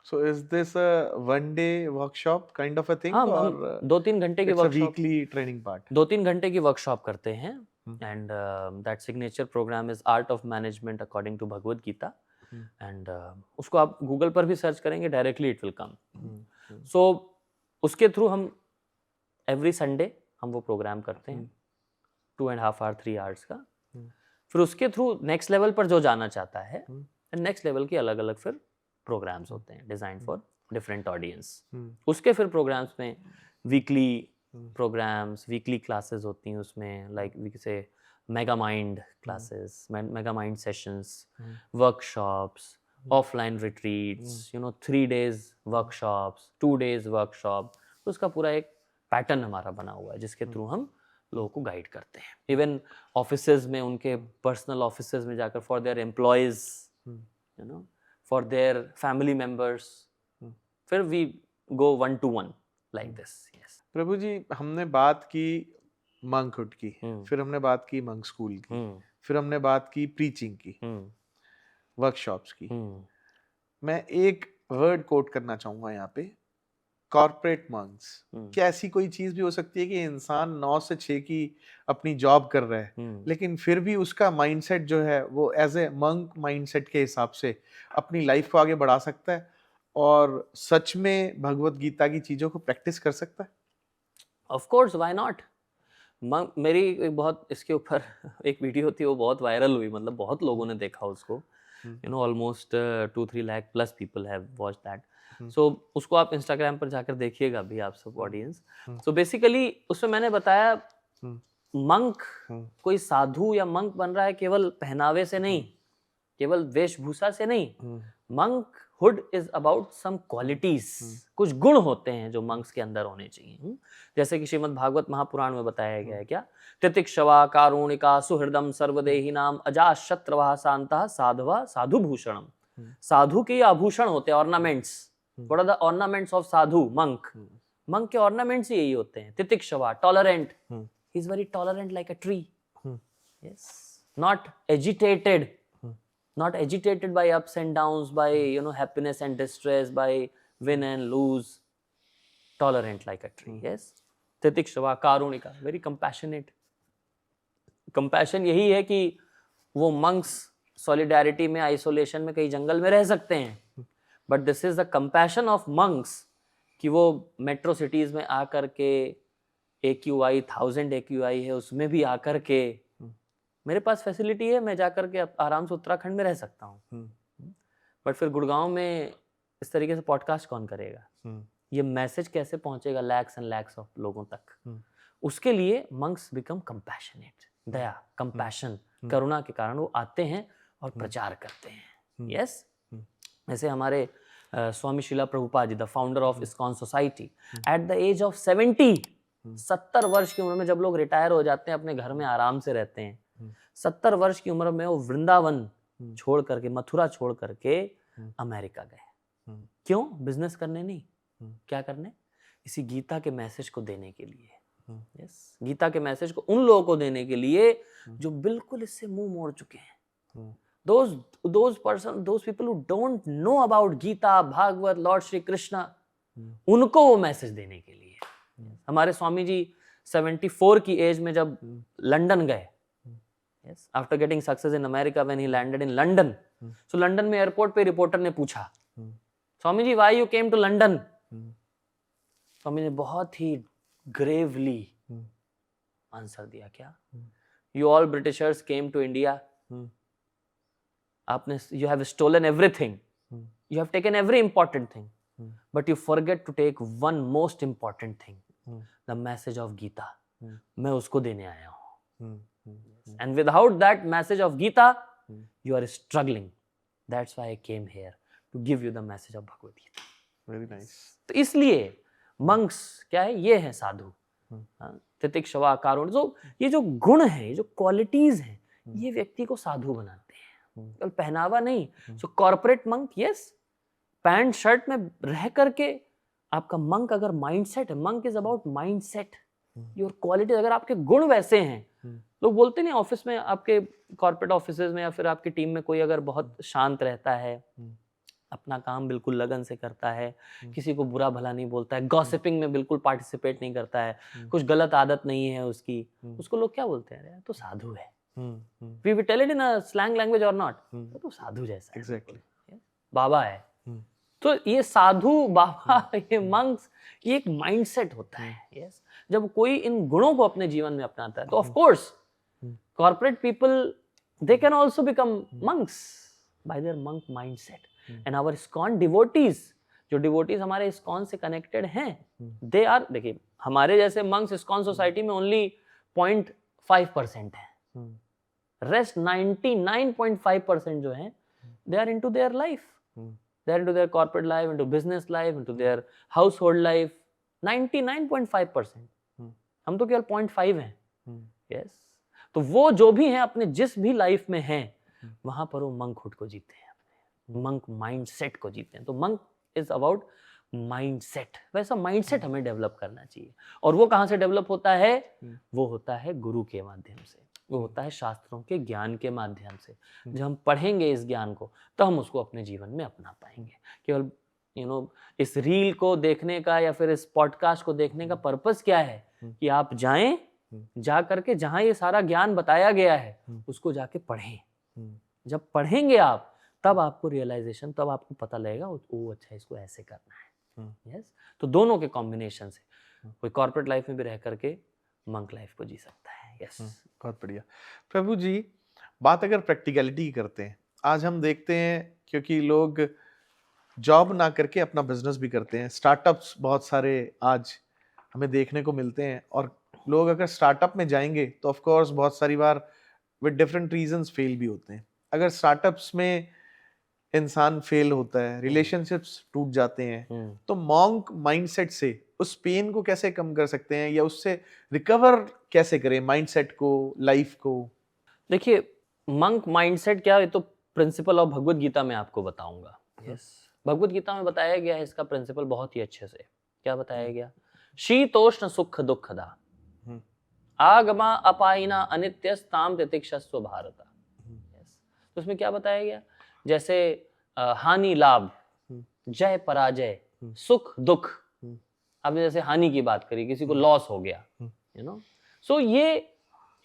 So is this a one day workshop kind of a thing हाँ, or हम 2-3 घंटे की it's a workshop weekly training part? 2-3 घंटे की workshop करते हैं Hmm. And that signature programme is art of management according to Bhagavad Gita Hmm. And उसको आप गूगल पर भी सर्च करेंगे directly it will come. Hmm. So उसके थ्रू हम एवरी संडे हम वो प्रोग्राम करते हैं 2.5 आवर 3 आवर्स का. Hmm. फिर उसके थ्रू नेक्स्ट लेवल पर जो जाना चाहता है Hmm. नेक्स्ट लेवल के अलग अलग फिर प्रोग्राम्स होते हैं design for different audience. Hmm. उसके फिर प्रोग्राम्स में weekly Hmm. Programmes weekly classes होती हैं उसमें like we say mega mind classes mega mind sessions Hmm. Workshops offline retreats 3 days workshops 2 days workshop. तो उसका पूरा एक पैटर्न हमारा बना हुआ है जिसके थ्रू हम लोगों को गाइड करते हैं. इवन ऑफिसेज में उनके पर्सनल ऑफिसेज में जाकर for their employees for their family members फिर we go 1-to-1 like this. Yes प्रभु जी, हमने बात की मंकहुड की, फिर हमने बात की मंक स्कूल की, फिर हमने बात की प्रीचिंग की, वर्कशॉप्स की. मैं एक वर्ड कोट करना चाहूंगा यहाँ पे, कॉर्पोरेट मंक्स. क्या ऐसी कोई चीज भी हो सकती है कि इंसान 9 से 6 की अपनी जॉब कर रहा है लेकिन फिर भी उसका माइंडसेट जो है वो एज ए मंक माइंडसेट के हिसाब से अपनी लाइफ को आगे बढ़ा सकता है और सच में भगवत गीता की चीजों को प्रैक्टिस कर सकता है? Of course, why not. मेरी एक बहुत इसके ऊपर एक वीडियो थी वो बहुत वायरल हुई, मतलब बहुत लोगों ने देखा उसको. Almost 2-3 lakh plus people have watched that. So उसको आप इंस्टाग्राम पर जाकर देखिएगा भी आप सब ऑडियंस. सो बेसिकली उसमें मैंने बताया मंक कोई साधु या मंक बन रहा है केवल पहनावे से नहीं, केवल वेशभूषा से नहीं. Monkhood is about some qualities. कुछ गुण होते हैं जो मंक्स के अंदर होने चाहिए. जैसे कि श्रीमद् भागवत महापुराण में बताया गया है क्या, तितिक्षवा कारुणिका सुहृदम सर्वदेही नाम अजा शत्रवा शांता साधवा साधु भूषणम. साधु के आभूषण होते हैं, ornaments. What are the ornaments of sadhu? Monk. Monk के ऑर्नामेंट्स यही होते हैं. तितिक्षवा, tolerant. He is very tolerant like a tree. Yes, not agitated. Not agitated by ups and downs, by happiness and distress, by win and lose. Tolerant like a tree. Yes. तितिक्षवा, कारुणिका, very compassionate. Compassion यही है कि वो monks solidarity में, isolation में, कहीं जंगल में रह सकते हैं. But this is the compassion of monks कि वो metro cities में आकर के AQI 1000 AQI है उसमें भी आकर के मेरे पास फैसिलिटी है, मैं जाकर के आराम से उत्तराखंड में रह सकता हूँ. बट फिर गुड़गांव में इस तरीके से पॉडकास्ट कौन करेगा? ये मैसेज कैसे पहुंचेगा लैक्स एंड लैक्स ऑफ लोगों तक? उसके लिए मंक्स बिकम कंपैशनेट. दया, कंपैशन, करुणा के कारण वो आते हैं और प्रचार करते हैं. यस. ऐसे हमारे Swami Srila Prabhupada ji, the founder of ISKCON society, at the age of 70 वर्ष की उम्र में जब लोग रिटायर हो जाते हैं, अपने घर में आराम से रहते हैं, 70 वर्ष की उम्र में वो वृंदावन छोड़ करके, मथुरा छोड़ करके अमेरिका गए. क्यों? बिजनेस करने नहीं. क्या करने? इसी गीता के मैसेज को देने के लिए. यस, गीता के मैसेज को उन लोगों को देने के लिए जो बिल्कुल इससे मुंह मोड़ चुके हैं. those people who don't know about Gita, Bhagavat, lord Shri Krishna, उनको वो मैसेज देने के लिए. हमारे स्वामी जी 74 की एज में जब लंदन गए, yes, after getting success in America, when he landed in London, so London में एयरपोर्ट पे रिपोर्टर ने पूछा, Swami ji, why you came to London? स्वामी ने बहुत ही ग्रेवली आंसर दिया, क्या? You all Britishers came to India. आपने, you have stolen everything. You have taken every important thing, but you forget to take one most important thing, the message of Gita. मैं उसको देने आया हूँ. And without that message of Gita, you are struggling. That's why I came here to give you the message of Bhagavad Gita. Very nice. तो इसलिए monks क्या है? ये है साधु. तितिक्षवा, कारुण्य. तो ये जो गुण है, ये जो क्वालिटीज हैं, ये व्यक्ति को साधु बनाते हैं, केवल पहनावा नहीं. So corporate monk, yes, pant shirt में रह करके आपका मंक अगर माइंडसेट है, monk is about mindset, your quality. अगर आपके गुण वैसे हैं, लोग बोलते नहीं, ऑफिस में, आपके कॉर्पोरेट ऑफिसेज में या फिर आपकी टीम में कोई अगर बहुत शांत रहता है, अपना काम बिल्कुल लगन से करता है, किसी को बुरा भला नहीं बोलता है, गॉसिपिंग में बिल्कुल पार्टिसिपेट नहीं करता है, कुछ गलत आदत नहीं है उसकी, उसको लोग क्या बोलते हैं, अरे तो साधु है। We will tell it in a slang language or not, तो साधु जैसा है, एग्जैक्टली बाबा है। तो ये साधु बाबा ये मंक्स, ये एक माइंडसेट होता है। यस, जब कोई इन गुणों को अपने जीवन में अपनाता है तो of course corporate people they can also become monks by their monk mindset. And our ISKCON devotees, जो डिवोटीज हमारे इस्कॉन से कनेक्टेड हैं, दे आर, देखिए हमारे जैसे मंक्स इस्कॉन सोसाइटी में ओनली 0.5% है, रेस्ट 99.5% जो है they are into their life, they are into their corporate life, into business life, into their household life, 99.5%। हम तो केवल 0.5 हैं। yes, तो वो जो भी हैं अपने जिस भी लाइफ में हैं वहां पर वो मंक खुद को जीते हैं, अपने मंक माइंडसेट को जीते हैं। तो मंक इज अबाउट माइंडसेट। वैसा माइंडसेट हमें डेवलप करना चाहिए। और वो कहाँ से डेवलप होता है? वो होता है गुरु के माध्यम से, वो होता है शास्त्रों के ज्ञान के माध्यम से। जब हम पढ़ेंगे इस ज्ञान को तो हम उसको अपने जीवन में अपना पाएंगे। केवल इस रील को देखने का या फिर इस पॉडकास्ट को देखने का पर्पस क्या है कि आप जाएं, जा करके जहां ये सारा ज्ञान बताया गया है उसको जाके पढ़ें। जब पढ़ेंगे आप तब आपको रियलाइजेशन, तब आपको पता लगेगा ओ अच्छा इसको ऐसे करना है। यस, तो दोनों के कॉम्बिनेशन से कोई कॉर्पोरेट लाइफ में भी रह करके मंक लाइफ को जी सकता है। यस, बहुत बढ़िया। प्रभु जी, बात अगर प्रैक्टिकलिटी की करते हैं, आज हम देखते हैं क्योंकि लोग जॉब ना करके अपना बिजनेस भी करते हैं, स्टार्टअप्स बहुत सारे आज हमें देखने को मिलते हैं, और लोग अगर स्टार्टअप में जाएंगे तो ऑफ कोर्स बहुत सारी बार विद डिफरेंट रीजंस फेल भी होते हैं। अगर स्टार्टअप्स में इंसान फेल होता है, रिलेशनशिप्स टूट जाते हैं, तो मॉन्क माइंडसेट से उस पेन को कैसे कम कर सकते हैं या उससे रिकवर कैसे करें माइंडसेट को, लाइफ को? देखिए, मंक माइंडसेट क्या है तो प्रिंसिपल ऑफ भगवत गीता में आपको बताऊंगा। यस, भगवत गीता में बताया गया है इसका प्रिंसिपल बहुत ही अच्छे से। क्या बताया गया? शीतोष्ण सुख दुखदा आगमा अपायिना अनित्यस्ताम तितिक्षस्व भारत। तो उसमें क्या बताया गया? जैसे हानि लाभ, जय पराजय, सुख दुख। आपने जैसे हानि की बात करी, किसी को लॉस हो गया, सो ये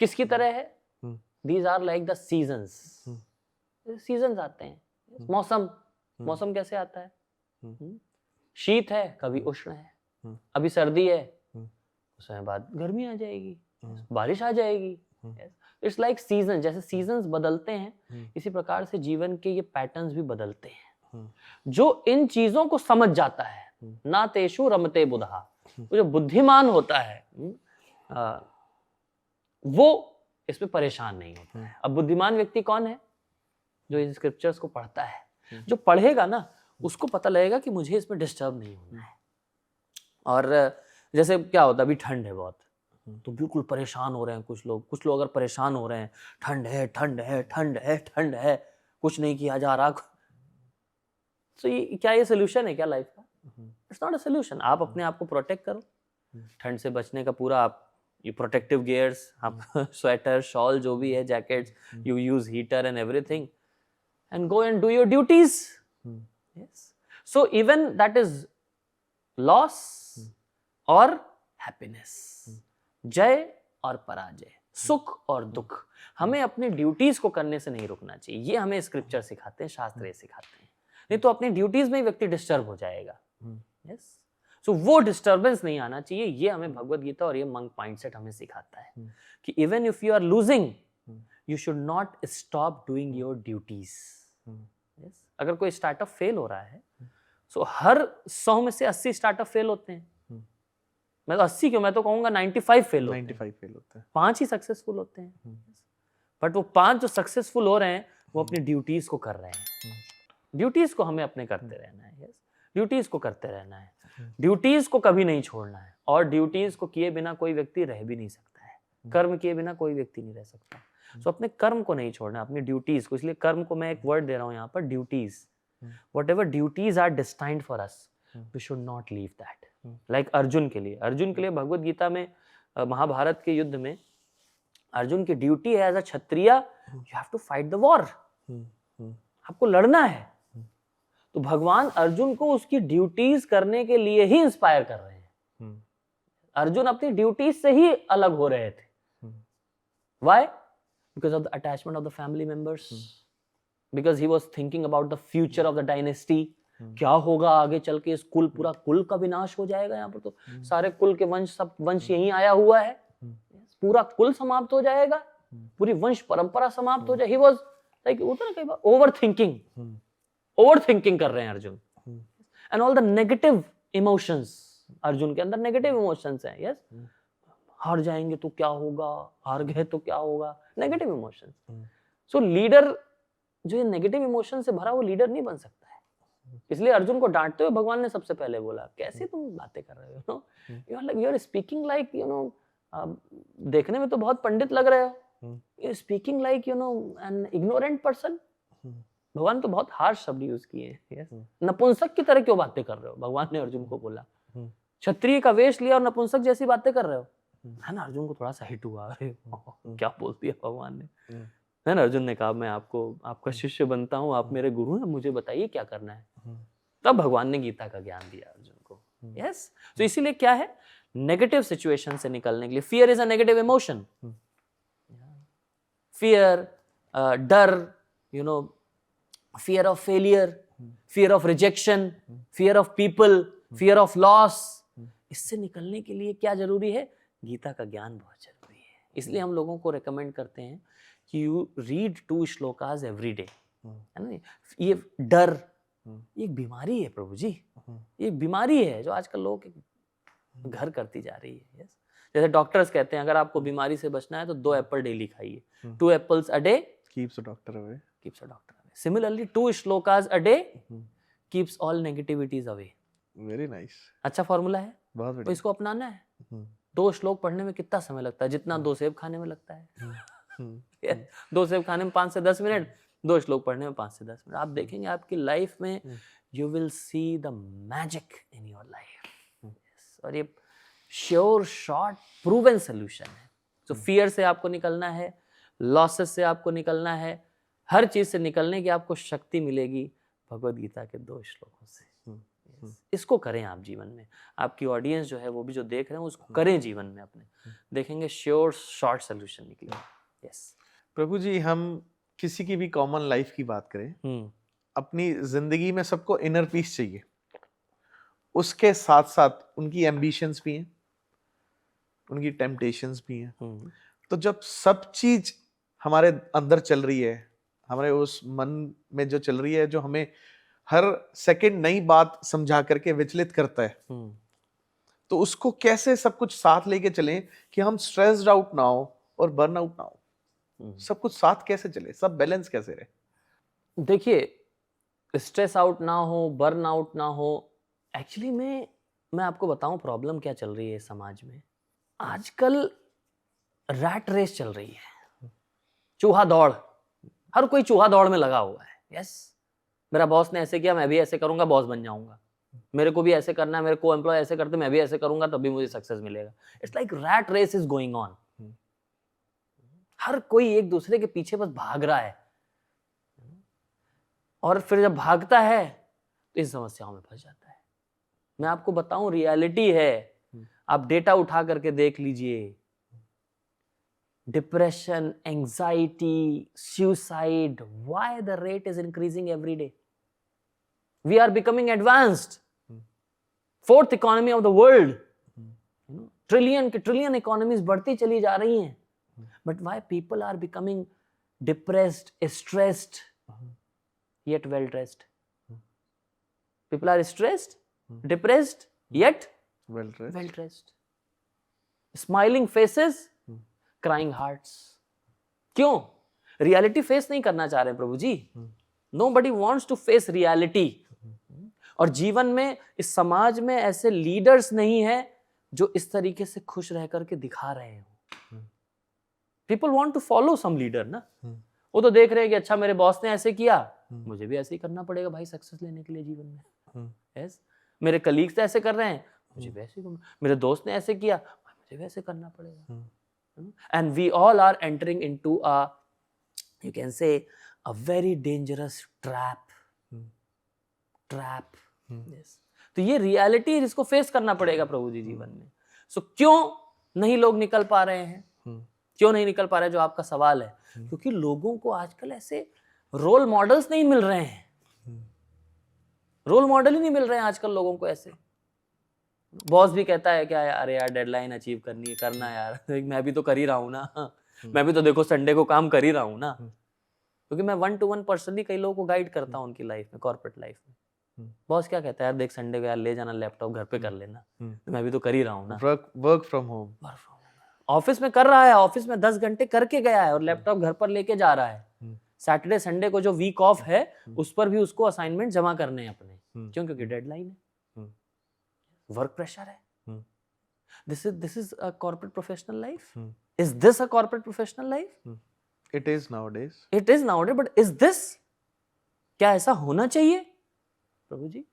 किसकी तरह है? These are like the seasons. Seasons आते हैं। मौसम कैसे आता है? शीत है, कभी उष्ण है, अभी सर्दी है, कुछ समय बाद गर्मी आ जाएगी, बारिश आ जाएगी। It's like season. जैसे सीजन्स बदलते हैं इसी प्रकार से जीवन के ये पैटर्न्स भी बदलते हैं। जो इन चीजों को समझ जाता है, ना तेषु रमते बुधा, जो बुद्धिमान होता है वो इस पे परेशान नहीं होता है। अब बुद्धिमान व्यक्ति कौन है? जो इन स्क्रिप्चर्स को पढ़ता है। जो पढ़ेगा ना उसको पता लगेगा कि मुझे इसमें डिस्टर्ब नहीं होना है। और जैसे क्या होता है, अभी ठंड है बहुत, तो बिल्कुल परेशान हो रहे हैं कुछ लोग अगर परेशान हो रहे हैं, ठंड है ठंड है ठंड है ठंड है, कुछ नहीं किया जा रहा, तो ये सोल्यूशन है क्या लाइफ का? It's not a solution. आप अपने आप को प्रोटेक्ट करो, ठंड से बचने का पूरा आप ये प्रोटेक्टिव गियर्स, आप स्वेटर, शॉल, जो भी है, jackets, you use heater and everything and go and do your duties. Yes, so even that is loss और हैप्पीनेस, जय और पराजय, सुख और दुख, हमें अपनी ड्यूटीज को करने से नहीं रुकना चाहिए। ये हमें स्क्रिप्चर सिखाते हैं, शास्त्र सिखाते हैं। नहीं तो अपनी ड्यूटीज में ही व्यक्ति डिस्टर्ब हो जाएगा। यस, सो वो डिस्टर्बेंस नहीं आना चाहिए। ये हमें भगवत गीता और ये मंक माइंडसेट हमें सिखाता है कि even if you are losing you should not stop doing your duties. Yes, अगर कोई स्टार्टअप फेल हो रहा है, सो हर 100 में से 80 स्टार्टअप फेल होते हैं। मैं तो 80 क्यों, मैं तो कहूंगा 95 फेल होते हैं। 5 ही सक्सेसफुल होते हैं। बट वो 5 जो सक्सेसफुल हो रहे हैं वो अपनी ड्यूटीज को कर रहे हैं। ड्यूटीज को हमें अपने करते रहना है। यस, ड्यूटीज को करते रहना है, ड्यूटीज को कभी नहीं छोड़ना है। और ड्यूटीज को किए बिना कोई व्यक्ति रह भी नहीं सकता है। कर्म किए बिना कोई व्यक्ति नहीं रह सकता। सो अपने कर्म को नहीं छोड़ना, अपनी ड्यूटीज को। इसलिए कर्म को मैं एक वर्ड दे रहा हूं यहाँ पर, duties. Whatever duties are destined for us, we should not leave that. Like Arjun के लिए भगवत गीता में, महाभारत के युद्ध में अर्जुन की ड्यूटी है as a kshatriya, you have to fight the war. आपको लड़ना है। तो भगवान अर्जुन को उसकी ड्यूटीज करने के लिए ही इंस्पायर कर रहे हैं। अर्जुन अपनी ड्यूटीज से ही अलग हो रहे थे। Why? Because of the attachment of the family members. Because he was thinking about the future of the dynasty. क्या होगा आगे चल के, इस कुल, पूरा कुल का विनाश हो जाएगा। यहाँ पर तो सारे कुल के वंश, सब वंश यहीं आया हुआ है, पूरा कुल समाप्त हो जाएगा, पूरी वंश परंपरा समाप्त हो जाए। He was like, होता ना कई बार ओवर थिंकिंग कर रहे हैं Arjun. And all the negative emotions, Arjun के अंदर नेगेटिव इमोशंस हैं। यस, हार जाएंगे तो क्या होगा, हार गए तो क्या होगा, नेगेटिव इमोशंस। सो लीडर जो ये नेगेटिव इमोशन से भरा, वो लीडर नहीं बन सकता है। इसलिए अर्जुन को डांटते हुए भगवान ने सबसे पहले बोला, कैसे तुम बातें कर रहे हो, यू आर स्पीकिंग लाइक देखने में तो बहुत पंडित लग रहे हो, you are speaking like an ignorant person. भगवान तो बहुत हार्श शब्द यूज किए हैं। नपुंसक की तरह क्यों बातें कर रहे हो, भगवान ने अर्जुन को बोला। क्षत्रिय का वेश लिया और नपुंसक जैसी बातें कर रहे हो, है ना। अर्जुन को थोड़ा सा हिट हुआ, अरे क्या बोल दिया भगवान ने, है ना। अर्जुन ने कहा, मैं आपका शिष्य बनता हूँ, आप मेरे गुरु हैं, मुझे बताइए क्या करना है। तब भगवान ने गीता का ज्ञान दिया अर्जुन को। यस, तो इसीलिए क्या है, नेगेटिव सिचुएशन से निकलने के लिए, fear is a negative emotion. Fear, डर, fear of failure, fear of rejection, fear of people, fear of loss, इससे निकलने के लिए क्या जरूरी है, गीता का ज्ञान बहुत जरूरी है। इसलिए हम लोगों को रेकमेंड करते हैं कि you read 2 shlokas every day, है ना। ये डर, ये एक बीमारी है प्रभु जी, ये एक बीमारी है जो आजकल लोगों के घर करती जा रही है। यस, जैसे डॉक्टर्स कहते हैं, अगर आपको बीमारी से बचना है तो 2 एप्पल डेली खाइए। 2 apples a day keeps a doctor away. Similarly, 2 shlokas a day keeps all negativities away. Very nice. अच्छा फॉर्मूला है, बहुत बढ़िया। तो इसको अपनाना है। 2 श्लोक पढ़ने में कितना समय लगता है, जितना 2 सेब खाने में लगता है। 2 सेब खाने में 5 से 10 मिनट, 2 श्लोक पढ़ने में 5 से 10 मिनट। आप देखेंगे आपकी लाइफ में, you will see the magic in your life. और ये श्योर, शॉर्ट, प्रूवन सोल्यूशन है। तो फियर से आपको निकलना है, लॉसेस से आपको निकलना है, हर चीज से निकलने की आपको शक्ति मिलेगी भगवत गीता के 2 श्लोकों से। इसको करें आप जीवन में, आपकी ऑडियंस जो है, वो भी जो देख रहे हैं, उसको करें जीवन में अपने, देखेंगे श्योर शॉर्ट सोल्यूशन निकलेगा। यस प्रभु जी, हम किसी की भी कॉमन लाइफ की बात करें, अपनी जिंदगी में सबको इनर पीस चाहिए, उसके साथ साथ उनकी एम्बिशंस भी हैं, उनकी टेम्पटेशंस भी हैं। तो जब सब चीज हमारे अंदर चल रही है, हमारे उस मन में जो चल रही है, जो हमें हर सेकंड नई बात समझा करके विचलित करता है, तो उसको कैसे सब कुछ साथ लेके चलें कि हम स्ट्रेस्ड आउट ना हो और बर्न आउट ना हो। सब कुछ साथ कैसे चले, सब बैलेंस कैसे रहे। देखिए, स्ट्रेस आउट ना हो, बर्न आउट ना हो, एक्चुअली मैं आपको बताऊं प्रॉब्लम क्या चल रही है समाज में। आजकल रैट रेस चल रही है, चूहा दौड़, हर कोई चूहा दौड़ में लगा हुआ है। यस, मेरा बॉस ने ऐसे किया, मैं भी ऐसे करूंगा, बॉस बन जाऊंगा। मेरे को भी ऐसे करना है, मेरे को एम्प्लॉय ऐसे करते, मैं भी ऐसे करूंगा, तब भी मुझे सक्सेस मिलेगा। It's like rat race is going on. हर कोई एक दूसरे के पीछे बस भाग रहा है, और फिर जब भागता है तो इन समस्याओं में फंस जाता है। मैं आपको बताऊं, रियलिटी है, आप डेटा उठा करके देख लीजिए। Depression, anxiety, suicide, why the rate is increasing every day? We are becoming advanced. 4th economy of the world. Trillion economies बढ़ती चली जा रही हैं. But why people are becoming depressed, stressed, yet well dressed? People are stressed, depressed, yet well dressed. Smiling faces, crying hearts. क्यों? Reality face नहीं करना चाह रहे हैं Prabhu ji. Nobody wants to face reality. और जीवन में, इस समाज में ऐसे लीडर्स नहीं है जो इस तरीके से खुश रह करके दिखा रहे हो। People want to follow some leader ना। वो तो देख रहे हैं कि अच्छा मेरे बॉस ने ऐसे किया, मुझे भी ऐसे ही करना पड़ेगा भाई सक्सेस लेने के लिए जीवन में। यस, मेरे कलीग्स ऐसे कर रहे हैं, मुझे वैसे करना, मेरे दोस्त ने ऐसे किया, मुझे वैसे करना पड़ेगा। And we all are entering into a, you can say, a very dangerous trap trap. Yes, तो ये रियलिटी है जिसको फेस करना पड़ेगा प्रभु जी जीवन में। सो क्यों नहीं लोग निकल पा रहे हैं? क्यों नहीं निकल पा रहे, जो आपका सवाल है, क्योंकि लोगों को आजकल ऐसे रोल मॉडल्स नहीं मिल रहे हैं। रोल मॉडल ही नहीं मिल रहे हैं आजकल लोगों को। ऐसे बॉस भी कहता है क्या यार, यार डेडलाइन अचीव करनी है, करना यार, मैं भी तो कर ही रहा हूं ना, मैं भी तो देखो संडे को काम कर ही रहा हूं ना। क्योंकि मैं 1-to-1 पर्सनली कई लोगों को गाइड करता हूं उनकी लाइफ में, कॉर्पोरेट लाइफ में। बॉस क्या कहता है, यार देख संडे को यार ले जाना लैपटॉप, घर पे कर लेना, मैं भी तो कर ही रहा हूं ना। Work from home. ऑफिस में कर रहा है, ऑफिस में 10 घंटे करके गया है और लैपटॉप घर पर लेके जा रहा है। सैटरडे संडे को जो वीक ऑफ है उस पर भी उसको असाइनमेंट जमा करने हैं अपने। क्यों? क्योंकि डेडलाइन है, वर्क प्रेशर है। This is a corporate professional life. Is this a corporate professional life? It is nowadays, but is this, क्या ऐसा होना चाहिए Prabhu ji?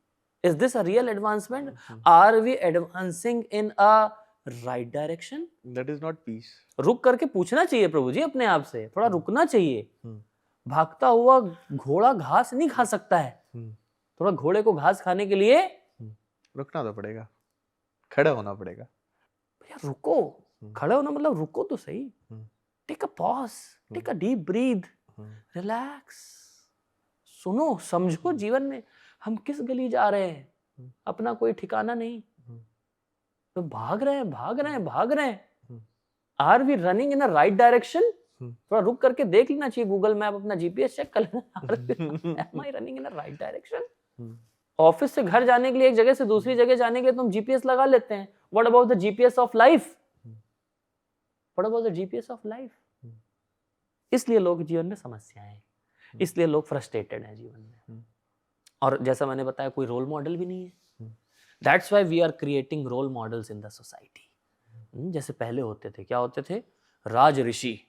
Is this a real advancement? Are we advancing in a right direction? That is not peace. रुक करके पूछना चाहिए प्रभु जी अपने आप से, थोड़ा रुकना चाहिए। भागता हुआ घोड़ा घास नहीं खा सकता है, थोड़ा घोड़े को घास खाने के लिए रुकना तो पड़ेगा, खड़ा होना पड़ेगा। भैया रुको, खड़े होना मतलब रुको तो सही, take a pause, take a deep breath, relax, सुनो समझो जीवन में हम किस गली जा रहे हैं, अपना कोई ठिकाना नहीं, तो भाग रहे हैं। Are we running in a right direction? थोड़ा रुक करके देख लेना चाहिए, गूगल मैप अपना जीपीएस चेक कर लेना, am I running in a right direction? Office से घर जाने के लिए, एक जगह से दूसरी जगह जाने के लिए तो हम जीपीएस लगा लेते हैं। What about the GPS of life? इसलिए लोग जीवन में समस्याएं हैं, इसलिए लोग फ्रस्ट्रेटेड हैं जीवन में। और जैसा मैंने बताया, कोई रोल मॉडल भी नहीं है। That's why we are creating role models in the society. जैसे पहले होते थे, क्या होते थे? राज ऋषि,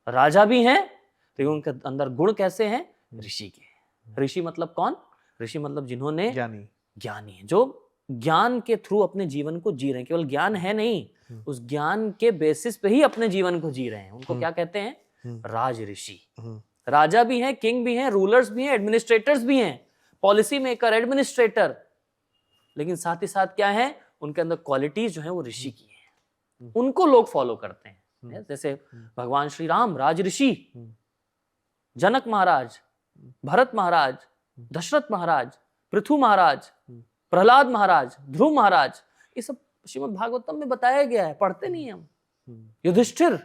राजा भी हैं लेकिन उनके अंदर गुण कैसे हैं? ऋषि के। ऋषि मतलब कौन? ऋषि मतलब जिन्होंने, ज्ञानी है, जो ज्ञान के थ्रू अपने जीवन को जी रहे हैं। केवल ज्ञान है नहीं, उस ज्ञान के बेसिस पे ही अपने जीवन को जी रहे हैं। उनको क्या कहते हैं? राज ऋषि। राजा भी हैं, किंग भी हैं, रूलर्स भी हैं, एडमिनिस्ट्रेटर्स भी हैं, पॉलिसी मेकर, एडमिनिस्ट्रेटर। लेकिन साथ ही साथ क्या है? उनके अंदर क्वालिटीज जो है वो ऋषि की है, उनको लोग फॉलो करते हैं। जैसे भगवान श्री राम राज ऋषि, जनक महाराज, भरत महाराज, दशरथ महाराज, पृथु महाराज, प्रहलाद महाराज, ध्रुव महाराज, ये सब श्रीमद् भागवतम में बताया गया है, पढ़ते नहीं हम। युधिष्ठिर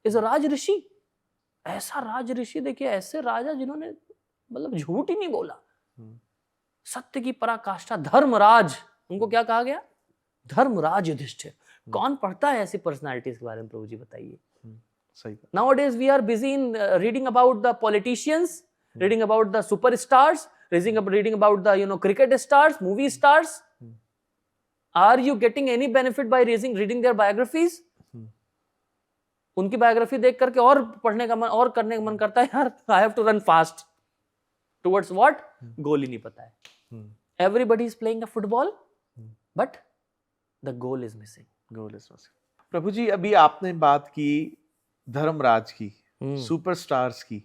इज अ राज ऋषि। ऐसा राज ऋषि देखिए, ऐसे राजा जिन्होंने मतलब झूठ ही नहीं बोला, सत्य की पराकाष्ठा, धर्मराज, उनको क्या कहा गया? धर्मराज युधिष्ठिर। कौन पढ़ता है ऐसी पर्सनालिटीज के बारे में प्रभु जी, बताइए। सही। Nowadays we are busy in reading about the politicians, reading about the superstars, reading about the cricket stars, movie stars. Are you getting any benefit by reading their biographies? उनकी बायोग्राफी देख करके और पढ़ने का मन और करने का मन करता है, यार I have to run fast. Towards what? गोल ही नहीं पता है। Everybody is playing a football, but the goal is missing. प्रभु जी, अभी आपने बात की धर्मराज की, सुपरस्टार्स की,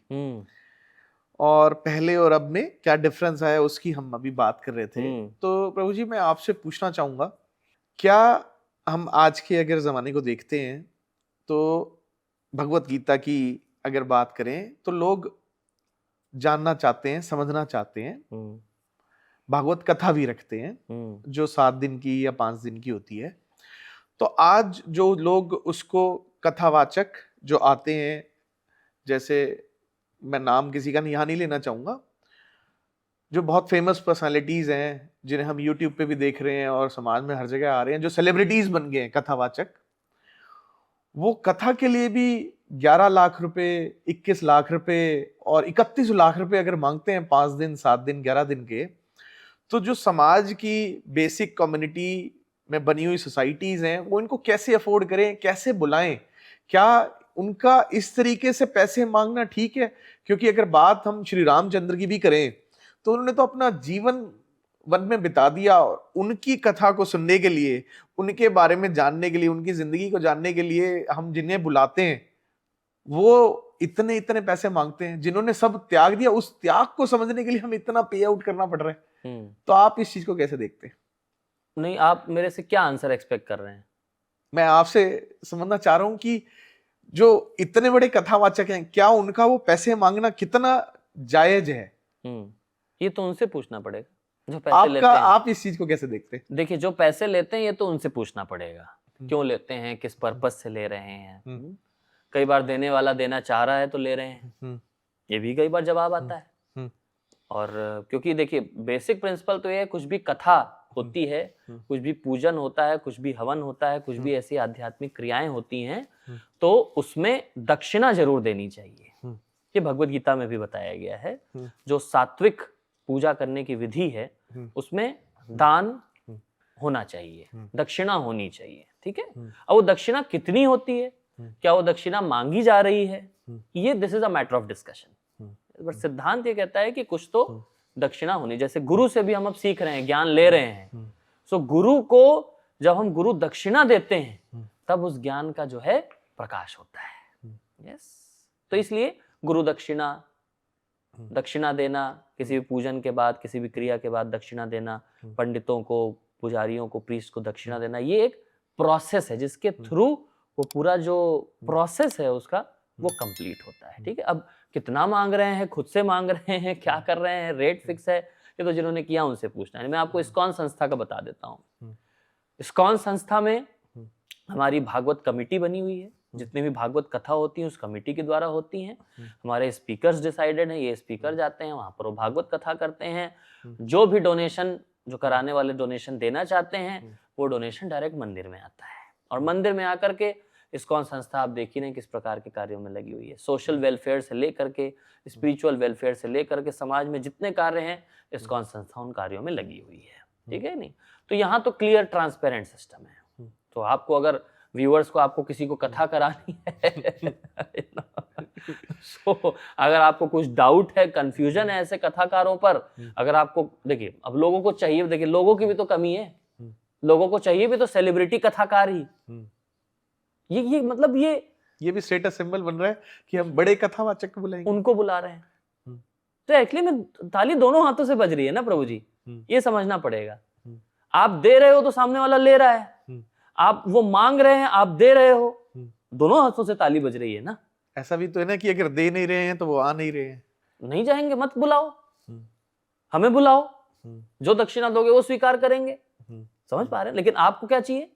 और पहले और अब में क्या डिफरेंस आया उसकी हम अभी बात कर रहे थे। तो प्रभु जी, मैं आपसे पूछना चाहूंगा, क्या हम आज के अगर जमाने को देखते हैं तो भगवत गीता की अगर बात करें तो लोग जानना चाहते हैं, समझना चाहते हैं, भागवत कथा भी रखते हैं जो 7 दिन की या 5 दिन की होती है। तो आज जो लोग उसको कथावाचक जो आते हैं, जैसे मैं नाम किसी का यहाँ नहीं लेना चाहूंगा, जो बहुत फेमस पर्सनालिटीज हैं जिन्हें हम यूट्यूब पे भी देख रहे हैं और समाज में हर जगह आ रहे हैं, जो सेलिब्रिटीज बन गए हैं कथावाचक, वो कथा के लिए भी 11 लाख रुपए, 21 लाख रुपए और 31 लाख रुपए अगर मांगते हैं 5 दिन, 7 दिन, 11 दिन के, तो जो समाज की बेसिक कम्युनिटी में बनी हुई सोसाइटीज हैं वो इनको कैसे अफोर्ड करें, कैसे बुलाएं? क्या उनका इस तरीके से पैसे मांगना ठीक है? क्योंकि अगर बात हम श्री रामचंद्र की भी करें तो उन्होंने तो अपना जीवन वन में बिता दिया, और उनकी कथा को सुनने के लिए, उनके बारे में जानने के लिए, उनकी जिंदगी को जानने के लिए हम जिन्हें बुलाते हैं वो इतने इतने पैसे मांगते हैं। जिन्होंने सब त्याग दिया, उस त्याग को समझने के लिए हमें इतना पे आउट करना पड़ रहा है। तो आप इस चीज को कैसे देखते हैं? नहीं, आप मेरे से क्या आंसर एक्सपेक्ट कर रहे हैं? मैं आपसे समझना चाह रहा हूं कि जो इतने बड़े कथावाचक हैं, क्या उनका वो पैसे मांगना कितना जायज है? ये तो उनसे पूछना पड़ेगा जो पैसे लेते हैं। आप इस चीज को कैसे देखते हैं? देखिए, जो पैसे लेते हैं ये तो उनसे पूछना पड़ेगा, क्यों लेते हैं, किस पर्पस से ले रहे हैं। कई बार देने वाला देना चाह रहा है तो ले रहे हैं, ये भी कई बार जवाब आता है। और क्योंकि देखिए, बेसिक प्रिंसिपल तो ये है, कुछ भी कथा होती है, कुछ भी पूजन होता है, कुछ भी हवन होता है, कुछ भी ऐसी आध्यात्मिक क्रियाएं होती हैं, तो उसमें दक्षिणा जरूर देनी चाहिए। ये भगवत गीता में भी बताया गया है। जो सात्विक पूजा करने की विधि है उसमें दान होना चाहिए, दक्षिणा होनी चाहिए, ठीक है। अब वो दक्षिणा कितनी होती है, क्या वो दक्षिणा मांगी जा रही है, ये this is a matter of discussion. But सिद्धांत ये कहता है कि कुछ तो दक्षिणा होनी। जैसे गुरु से भी हम अब सीख रहे हैं, ज्ञान ले रहे हैं, सो गुरु को जब हम गुरु दक्षिणा देते हैं तब उस ज्ञान का जो है प्रकाश होता है। यस, तो इसलिए गुरु दक्षिणा, दक्षिणा देना, किसी भी पूजन के बाद, किसी भी क्रिया के बाद दक्षिणा देना, पंडितों को, पुजारियों को, प्रीस्ट को दक्षिणा देना, ये एक प्रोसेस है जिसके थ्रू वो पूरा जो प्रोसेस है उसका वो कंप्लीट होता है, ठीक है। अब कितना मांग रहे हैं, खुद से मांग रहे हैं, क्या कर रहे हैं, रेट फिक्स है, ये तो जिन्होंने किया उनसे पूछना है। मैं आपको इस्कॉन संस्था का बता देता हूँ। इस्कॉन संस्था में हमारी भागवत कमेटी बनी हुई है, जितनी भी भागवत कथा होती है उस कमेटी के द्वारा होती हैं। हमारे स्पीकर्स डिसाइडेड हैं, ये स्पीकर जाते हैं वहां पर, वो भागवत कथा करते हैं। जो भी डोनेशन, जो कराने वाले डोनेशन देना चाहते हैं, वो डोनेशन डायरेक्ट मंदिर में आता है। और मंदिर में आकर के इस्कॉन संस्था आप देख ही नहीं किस प्रकार के कार्यों में लगी हुई है। सोशल वेलफेयर से लेकर के स्पिरिचुअल वेलफेयर से लेकर के समाज में जितने कार्य हैं, इस्कॉन संस्था उन कार्यों में लगी हुई है, ठीक है नहीं। तो यहाँ तो क्लियर ट्रांसपेरेंट सिस्टम है। तो आपको अगर व्यूअर्स को, आपको किसी को कथा करानी है so, अगर आपको कुछ डाउट है, कंफ्यूजन है ऐसे कथाकारों पर, अगर आपको, देखिए अब लोगों को चाहिए, देखिए लोगों की भी तो कमी है, लोगों को चाहिए भी तो सेलिब्रिटी कथाकार ही। ये मतलब ये भी स्टेटस सिंबल बन रहा है कि हम बड़े कथावाचक को बुलाएंगे, उनको बुला रहे हैं। तो एक्चुअली में ताली दोनों हाथों से बज रही है ना प्रभु जी, ये समझना पड़ेगा। आप दे रहे हो तो सामने वाला ले रहा है, आप वो मांग रहे हैं, आप दे रहे हो, दोनों हाथों से ताली बज रही है ना। ऐसा भी तो है ना कि अगर दे नहीं रहे हैं तो वो आ नहीं रहे हैं, नहीं जाएंगे, मत बुलाओ, हमें बुलाओ, जो दक्षिणा दोगे वो स्वीकार करेंगे। समझ पा रहे हैं? लेकिन आपको क्या चाहिए,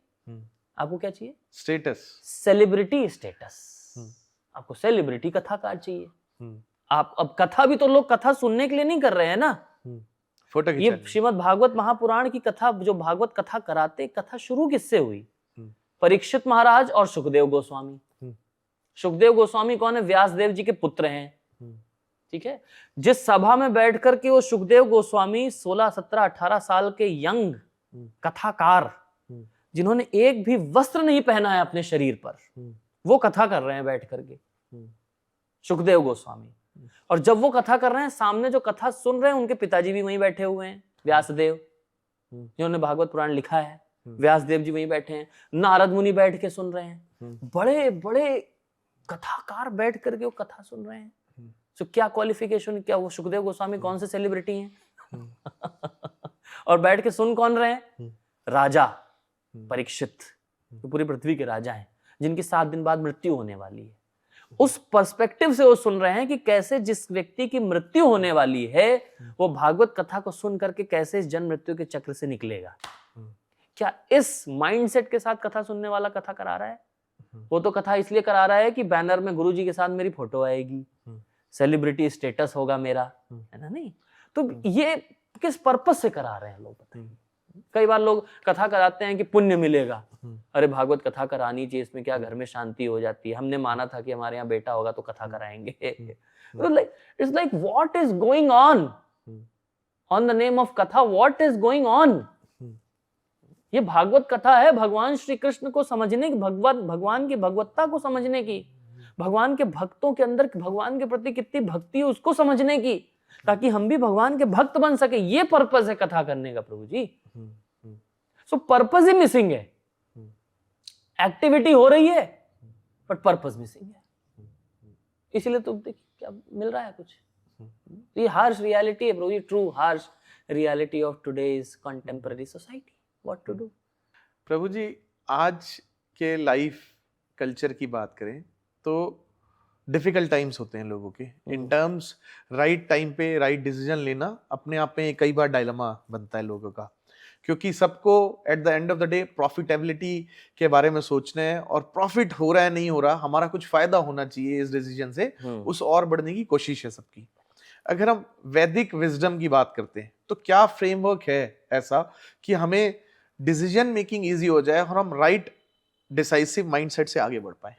आपको क्या चाहिए? Status, celebrity status. आपको सेलिब्रिटी कथाकार चाहिए। आप अब कथा भी तो लोग कथा सुनने के लिए नहीं कर रहे हैं ना, फोटो ये श्रीमद् भागवत महापुराण की कथा, जो भागवत कथा कराते, कथा शुरू किससे हुई? परीक्षित महाराज और सुखदेव गोस्वामी। सुखदेव गोस्वामी कौन है? व्यासदेव जी के पुत्र हैं, ठीक है। जिस सभा में बैठ करके वो सुखदेव गोस्वामी 16, 17, 18 साल के यंग कथाकार, जिन्होंने एक भी वस्त्र नहीं पहना है अपने शरीर पर, वो कथा कर रहे हैं बैठ करके, सुखदेव गोस्वामी। और जब वो कथा कर रहे हैं, सामने जो कथा सुन रहे हैं उनके पिताजी भी वहीं बैठे हुए हैं, व्यासदेव जिन्होंने भागवत पुराण लिखा है, व्यासदेव जी वहीं बैठे हैं। नारद मुनि बैठ के सुन रहे हैं, बड़े बड़े कथाकार बैठ करके वो कथा सुन रहे हैं। तो क्या क्वालिफिकेशन, क्या वो सुखदेव गोस्वामी कौन से सेलिब्रिटी हैं? और बैठ के सुन कौन रहे हैं? राजा परीक्षित, तो पूरी पृथ्वी के राजा हैं, जिनकी 7 दिन बाद मृत्यु होने वाली है। उस पर्सपेक्टिव से वो सुन रहे हैं कि कैसे जिस व्यक्ति की मृत्यु होने वाली है, वो भागवत कथा को सुन करके कैसे इस जन्म मृत्यु के चक्र से निकलेगा। क्या इस माइंडसेट के साथ कथा सुनने वाला कथा करा रहा है? वो तो कथा इसलिए करा रहा है कि बैनर में गुरुजी के साथ मेरी फोटो आएगी, सेलिब्रिटी स्टेटस होगा मेरा, है ना। नहीं तो ये किस पर्पस से करा रहे हैं लोग, बताइए। कई बार लोग कथा कराते हैं कि पुण्य मिलेगा। अरे भागवत कथा करानी चाहिए, इसमें क्या घर में शांति हो जाती है, हमने माना था कि हमारे यहाँ बेटा होगा तो कथा कराएंगे। It's like what is going on the name of कथा, व्हाट इज गोइंग ऑन। ये भागवत कथा है भगवान श्री कृष्ण को समझने की, भगवान की भगवत्ता को समझने की, भगवान के भक्तों के अंदर भगवान के प्रति कितनी भक्ति है उसको समझने की, ताकि हम भी भगवान के भक्त बन सके। ये पर्पस है कथा करने का प्रभु जी। सो पर्पस ही मिसिंग है, एक्टिविटी हो रही है बट पर्पस मिसिंग है। इसलिए तो देखिए क्या मिल रहा है कुछ। ये हार्श रियलिटी है Prabhu ji, true harsh reality of today's contemporary society. What to do? Prabhu ji, आज के लाइफ कल्चर की बात करें तो डिफिकल्ट टाइम्स होते हैं लोगों के इन टर्म्स राइट टाइम पे राइट डिसीजन लेना अपने आप में कई बार डायलेमा बनता है लोगों का, क्योंकि सबको at the end of the day profitability के बारे में सोचना है और प्रॉफिट हो रहा है नहीं हो रहा, हमारा कुछ फायदा होना चाहिए इस डिसीजन से, उस और बढ़ने की कोशिश है सबकी। अगर हम वैदिक विजडम की बात करते हैं तो क्या फ्रेमवर्क है ऐसा कि हमें डिसीजन मेकिंग इजी हो जाए और हम राइट डिसाइसिव माइंडसेट से आगे बढ़ पाए?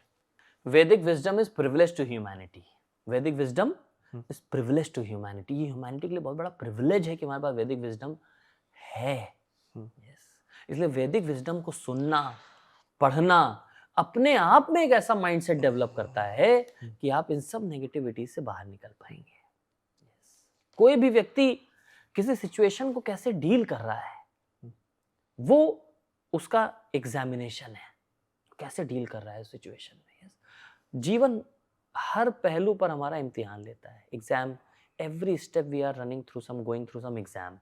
Vedic wisdom is privilege to humanity. Vedic wisdom is privilege to humanity. ये ह्यूमैनिटी के लिए बहुत बड़ा प्रिविलेज है कि हमारे पास वैदिक विजडम है। Yes. इसलिए वैदिक विजडम को सुनना, पढ़ना अपने आप में एक ऐसा माइंडसेट डेवलप करता है कि आप इन सब नेगेटिविटी से बाहर निकल पाएंगे। Yes. कोई भी व्यक्ति किसी सिचुएशन को कैसे डील कर रहा है वो उसका एग्जामिनेशन है, कैसे डील कर रहा है सिचुएशन में। जीवन हर पहलू पर हमारा इम्तिहान लेता है। Exam, every step we are running through some, going through some exam.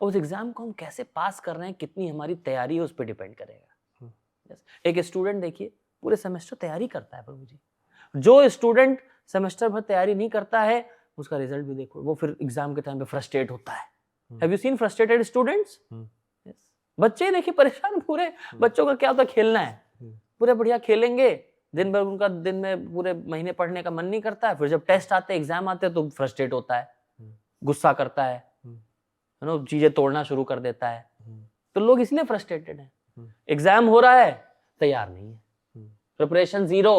और उस एग्जाम को हम कैसे पास कर रहे हैं, कितनी हमारी तैयारी है, उस पर डिपेंड करेगा। yes. एक स्टूडेंट देखिए पूरे सेमेस्टर तैयारी करता है प्रभु जी, जो स्टूडेंट सेमेस्टर भर तैयारी नहीं करता है उसका रिजल्ट भी देखो, वो फिर एग्जाम के टाइम पे फ्रस्ट्रेट होता है। Have you seen frustrated students? बच्चे देखिए परेशान, पूरे बच्चों का क्या होता है, खेलना है, पूरे बढ़िया खेलेंगे दिन भर, उनका दिन में पूरे महीने पढ़ने का मन नहीं करता है, फिर जब टेस्ट आते हैं, एग्जाम आते हैं तो फ्रस्ट्रेट होता है, गुस्सा करता है, चीजें तोड़ना शुरू कर देता है। तो लोग इसलिए फ्रस्ट्रेटेड हैं। एग्जाम हो रहा है, तैयार नहीं है, preparation zero,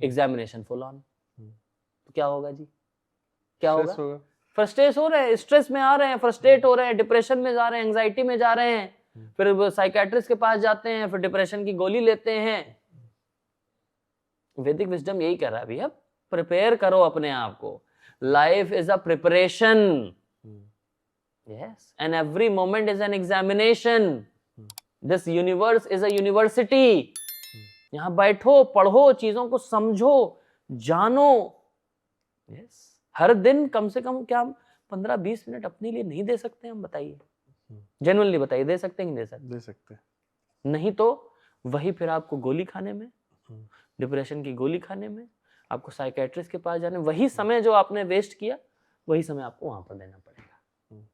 examination full on, तो क्या होगा जी? क्या होगा? फ्रस्ट्रेट हो रहे हैं, स्ट्रेस में आ रहे हैं, फ्रस्ट्रेट हो रहे हैं, डिप्रेशन में जा रहे हैं, एंजाइटी में जा रहे हैं, फिर साइकियाट्रिस्ट के पास जाते हैं, फिर डिप्रेशन की गोली लेते हैं। वैदिक विजडम यही कह रहा है भैया, प्रिपेयर करो अपने आप को। Life is a preparation, yes, and every moment is an examination. This universe is a university. यहां बैठो, पढ़ो, चीजों को समझो, जानो। यस, हर दिन कम से कम क्या हम 15-20 मिनट अपने लिए नहीं दे सकते? हम बताइए, जेन्युइनली बताइए, दे सकते हैं कि नहीं दे सकते? दे सकते। नहीं तो वही फिर आपको गोली खाने में, डिप्रेशन की गोली खाने में, आपको साइकियाट्रिस्ट के पास जाने, वही समय जो आपने वेस्ट किया वही समय आपको वहां पर देना पड़ेगा।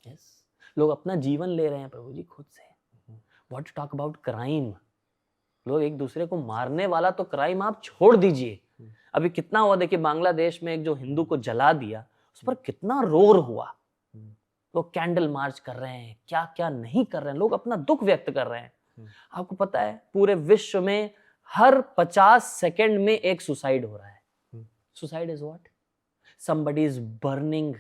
यस, लोग अपना जीवन ले रहे हैं प्रभु जी खुद से। What to talk about crime, लोग एक दूसरे को मारने वाला तो क्राइम आप छोड़ दीजिए। अभी कितना हुआ देखिए, बांग्लादेश में एक जो हिंदू को जला दिया उस पर कितना रोर हुआ। लोग कैंडल मार्च कर रहे हैं, क्या क्या नहीं कर रहे हैं, लोग अपना दुख व्यक्त कर रहे हैं। आपको पता है पूरे विश्व में हर 50 सेकंड में एक सुसाइड हो रहा है। Suicide is what? Somebody is burning,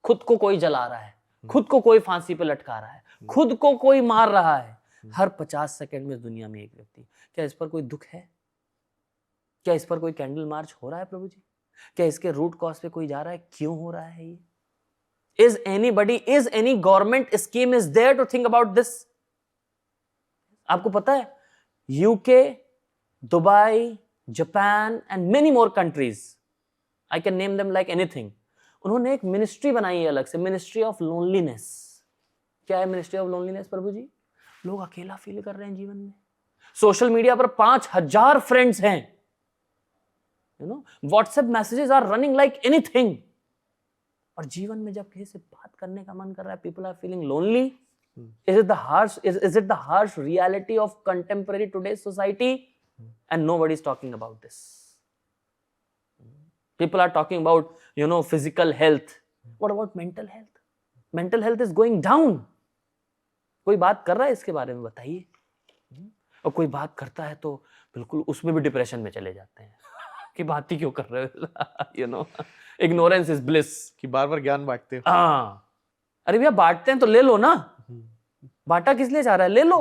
खुद को कोई जला रहा है, खुद को कोई फांसी पे लटका रहा है, खुद को कोई मार रहा है। हर 50 सेकंड में दुनिया में एक व्यक्ति। क्या इस पर कोई दुख है? क्या इस पर कोई कैंडल मार्च हो रहा है प्रभु जी? क्या इसके रूट कॉज पे कोई जा रहा है? क्यों हो रहा है ये? Is any government scheme is there to think about this? आपको पता है UK, Dubai, Japan and many more countries, I can name them like anything, उन्होंने एक मिनिस्ट्री बनाई है अलग से, मिनिस्ट्री ऑफ लोनलीनेस। क्या है मिनिस्ट्री ऑफ लोनलीनेस प्रभु जी? लोग अकेला फील कर रहे हैं जीवन में। सोशल मीडिया पर 5000 फ्रेंड्स हैं, WhatsApp messages are running like anything. और जीवन में जब किसी से बात करने का मन कर रहा है, people are feeling lonely. Is it the harsh reality of contemporary today's society? And nobody is talking about this. People are talking about physical health. What about mental health? Mental health is going down. कोई बात कर रहा है इसके बारे में? बताइए। और कोई बात करता है तो बिल्कुल उसमें भी डिप्रेशन में चले जाते हैं कि बात ही क्यों कर रहे हो, इग्नोरेंस इज ब्लिस। कि बार-बार ज्ञान बांटते हो। हाँ, अरे भैया बांटते हैं तो ले लो ना, बांटा किस लिए जा रहा है? ले लो।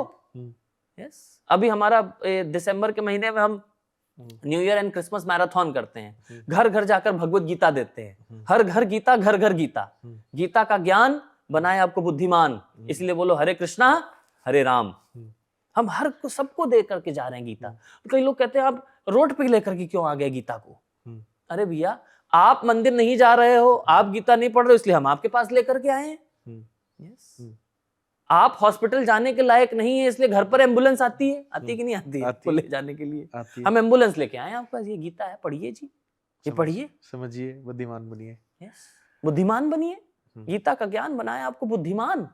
यस, अभी हमारा दिसंबर के महीने में हम new year and Christmas marathon करते हैं, घर घर जाकर भगवत गीता देते हैं। हर घर गीता, घर घर गीता। गीता का ज्ञान बनाए आपको बुद्धिमान, इसलिए बोलो हरे कृष्णा हरे राम। हम हर को सबको दे करके जा रहे हैं गीता। तो कई लोग कहते हैं आप रोड पे लेकर के क्यों आ गए गीता को? अरे भैया, आप मंदिर नहीं जा रहे हो, आप गीता नहीं पढ़ रहे हो, इसलिए हम आपके पास लेकर के आए हैं। yes. आप हॉस्पिटल जाने के लायक नहीं है, इसलिए घर पर एम्बुलेंस आती है कि नहीं आती है आपको ले जाने के लिए? हम एम्बुलेंस लेके आए आपके पास, ये गीता है, पढ़िए जी, ये पढ़िए, समझिए, बुद्धिमान बनिए। यस, बुद्धिमान बनिए। गीता का ज्ञान बनाया आपको बुद्धिमान।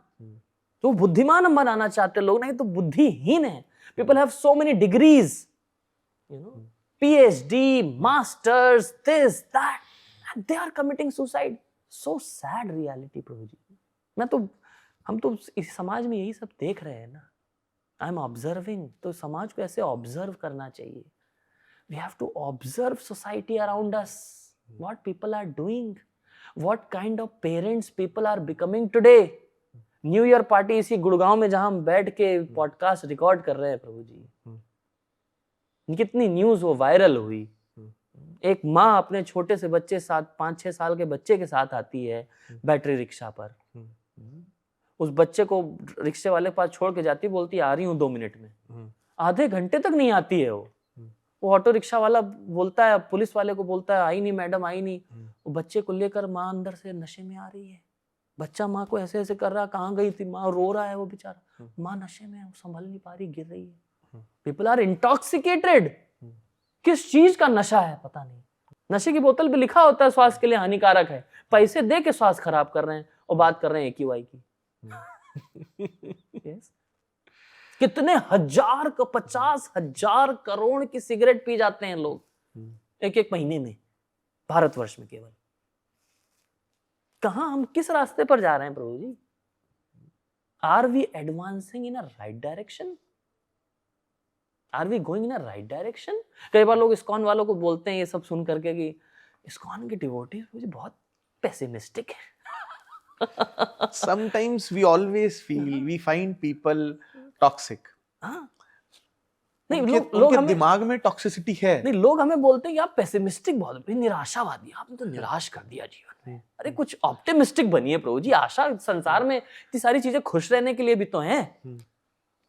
तो बुद्धिमान हम बनाना चाहते लोग, नहीं तो बुद्धिहीन है। People have so many degrees, you know, PhD, masters, this that, and they are committing suicide. So sad reality Prabhu ji. हम तो इस समाज में यही सब देख रहे हैं ना। आई एम ऑब्जर्विंग, तो समाज को ऐसे ऑब्जर्व करना चाहिए। We have to observe society around us, what people are doing, what kind of parents people are becoming today. New year party इसी गुड़गांव में जहां हम बैठ के पॉडकास्ट रिकॉर्ड कर रहे हैं प्रभु जी, कितनी न्यूज वो वायरल हुई। एक माँ अपने छोटे से बच्चे 5-6 साल के बच्चे के साथ आती है बैटरी रिक्शा पर, उस बच्चे को रिक्शे वाले के पास छोड़ के जाती, बोलती आ रही हूँ 2 मिनट में। आधे घंटे तक नहीं आती है वो ऑटो रिक्शा वाला बोलता है, पुलिस वाले को बोलता है आई नहीं मैडम, आई नहीं। वो बच्चे को लेकर माँ अंदर से नशे में आ रही है। बच्चा माँ को ऐसे ऐसे कर रहा, कहाँ गई थी माँ, रो रहा है वो बेचारा, माँ नशे में है, संभल नहीं पा रही, गिर रही है। People are intoxicated. किस चीज का नशा है पता नहीं। नशे की बोतल पे लिखा होता है स्वास्थ्य के लिए हानिकारक है, पैसे दे के स्वास्थ्य खराब कर रहे हैं और बात कर रहे हैं AQI की। yes. कितने 50,000 करोड़ की सिगरेट पी जाते हैं लोग एक महीने में, भारतवर्ष में केवल। कहां हम किस रास्ते पर जा रहे हैं Prabhu ji? Are we advancing in a right direction? Are we going in a right direction? कई बार लोग इस्कॉन वालों को बोलते हैं ये सब सुन करके कि इस्कॉन के डिवोटीज मुझे बहुत पेसिमिस्टिक है। Sometimes we always feel we find people toxic. नहीं, उनके दिमाग में टॉक्सिसिटी है। नहीं, लोग हमें बोलते हैं कि आप पेसिमिस्टिक बहुत, निराशावादी, आपने तो निराश कर दिया जीवन में। अरे कुछ ऑप्टिमिस्टिक बनिए प्रभु जी। आशा संसार में इतनी सारी चीजें खुश रहने के लिए भी तो हैं।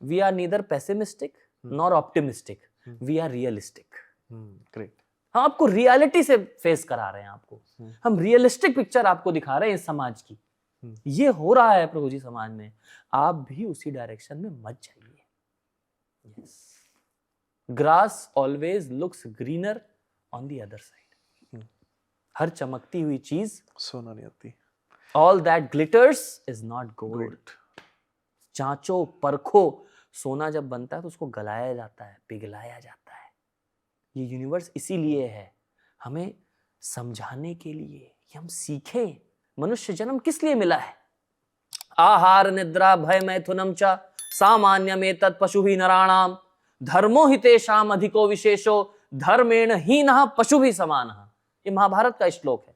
We are neither pessimistic nor optimistic, we are realistic. Great. हम आपको रियलिटी से फेस करा रहे हैं, आपको हम रियलिस्टिक पिक्चर आपको दिखा रहे हैं इस समाज की। ये हो रहा है प्रभु जी समाज में, आप भी उसी डायरेक्शन में मत जाइए। Grass always looks greener on the other side. हर चमकती हुई चीज सोना नहीं होती। All that glitters is not gold. जांचो परखो, सोना जब बनता है तो उसको गलाया जाता है, पिघलाया जाता है। ये यूनिवर्स इसीलिए है, हमें समझाने के लिए कि हम सीखें मनुष्य जन्म किस लिए मिला है। आहार निद्रा भय मैथुनम च सामान्यमेतत् पशुभिः नराणाम धर्मो हितेषाम अधिको विशेषो धर्मेण हीनः पशुभिः समानः। ये महाभारत का श्लोक है।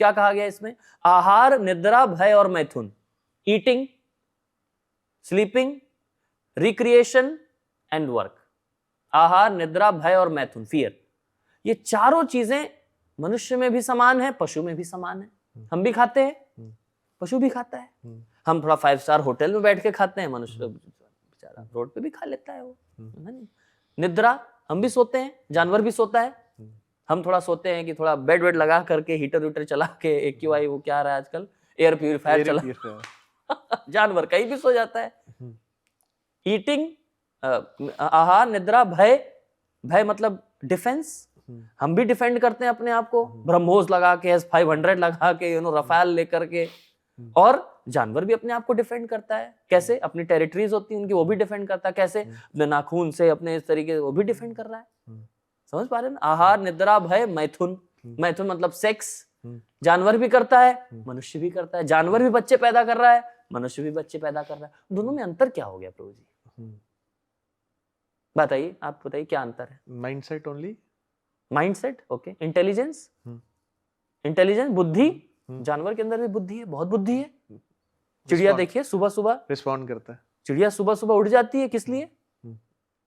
क्या कहा गया इसमें? आहार निद्रा भय और मैथुन, eating, sleeping, recreation and work. आहार निद्रा भय और मैथुन, फियर। ये चारों चीजें मनुष्य में भी समान है, पशु में भी समान है। हम भी खाते हैं, पशु भी खाता है। हम थोड़ा 5 स्टार होटल में बैठ के खाते हैं, मनुष्य बेचारा रोड पे भी खा लेता है वो। निद्रा, हम भी सोते हैं, जानवर भी सोता है। हम थोड़ा सोते हैं कि थोड़ा बेड वेड लगा करके हीटर वीटर चला के AQI वो क्या आ रहा है आजकल, एयर प्यूरिफायर चला जानवर कहीं भी सो जाता है। ईटिंग, आहार निद्रा भय, भय मतलब डिफेंस, हम भी डिफेंड करते हैं अपने आप को, ब्रह्मोस लगा के, S-500 लगा के, रफाल लेकर के। और जानवर भी अपने आप को डिफेंड करता है। कैसे? अपनी टेरिटरीज होती है उनकी, वो भी डिफेंड करता है। कैसे? अपने नाखून से, अपने इस तरीके से वो भी डिफेंड कर रहा है। समझ पा रहे हैं? आहार निद्रा भय मैथुन। मैथुन मतलब सेक्स। जानवर भी करता है, मनुष्य भी करता है। जानवर भी बच्चे पैदा कर रहा है, मनुष्य भी बच्चे पैदा कर रहा है। दोनों में अंतर क्या हो गया प्रभु जी? बताइए, आप बताइए क्या अंतर है? Mindset only. Mindset, okay. Intelligence, intelligence बुद्धि, जानवर के अंदर भी बुद्धि है, बहुत बुद्धि है। चिड़िया देखिए, सुबह सुबह रिस्पॉन्ड करता है। चिड़िया सुबह सुबह उठ जाती है, किस लिए?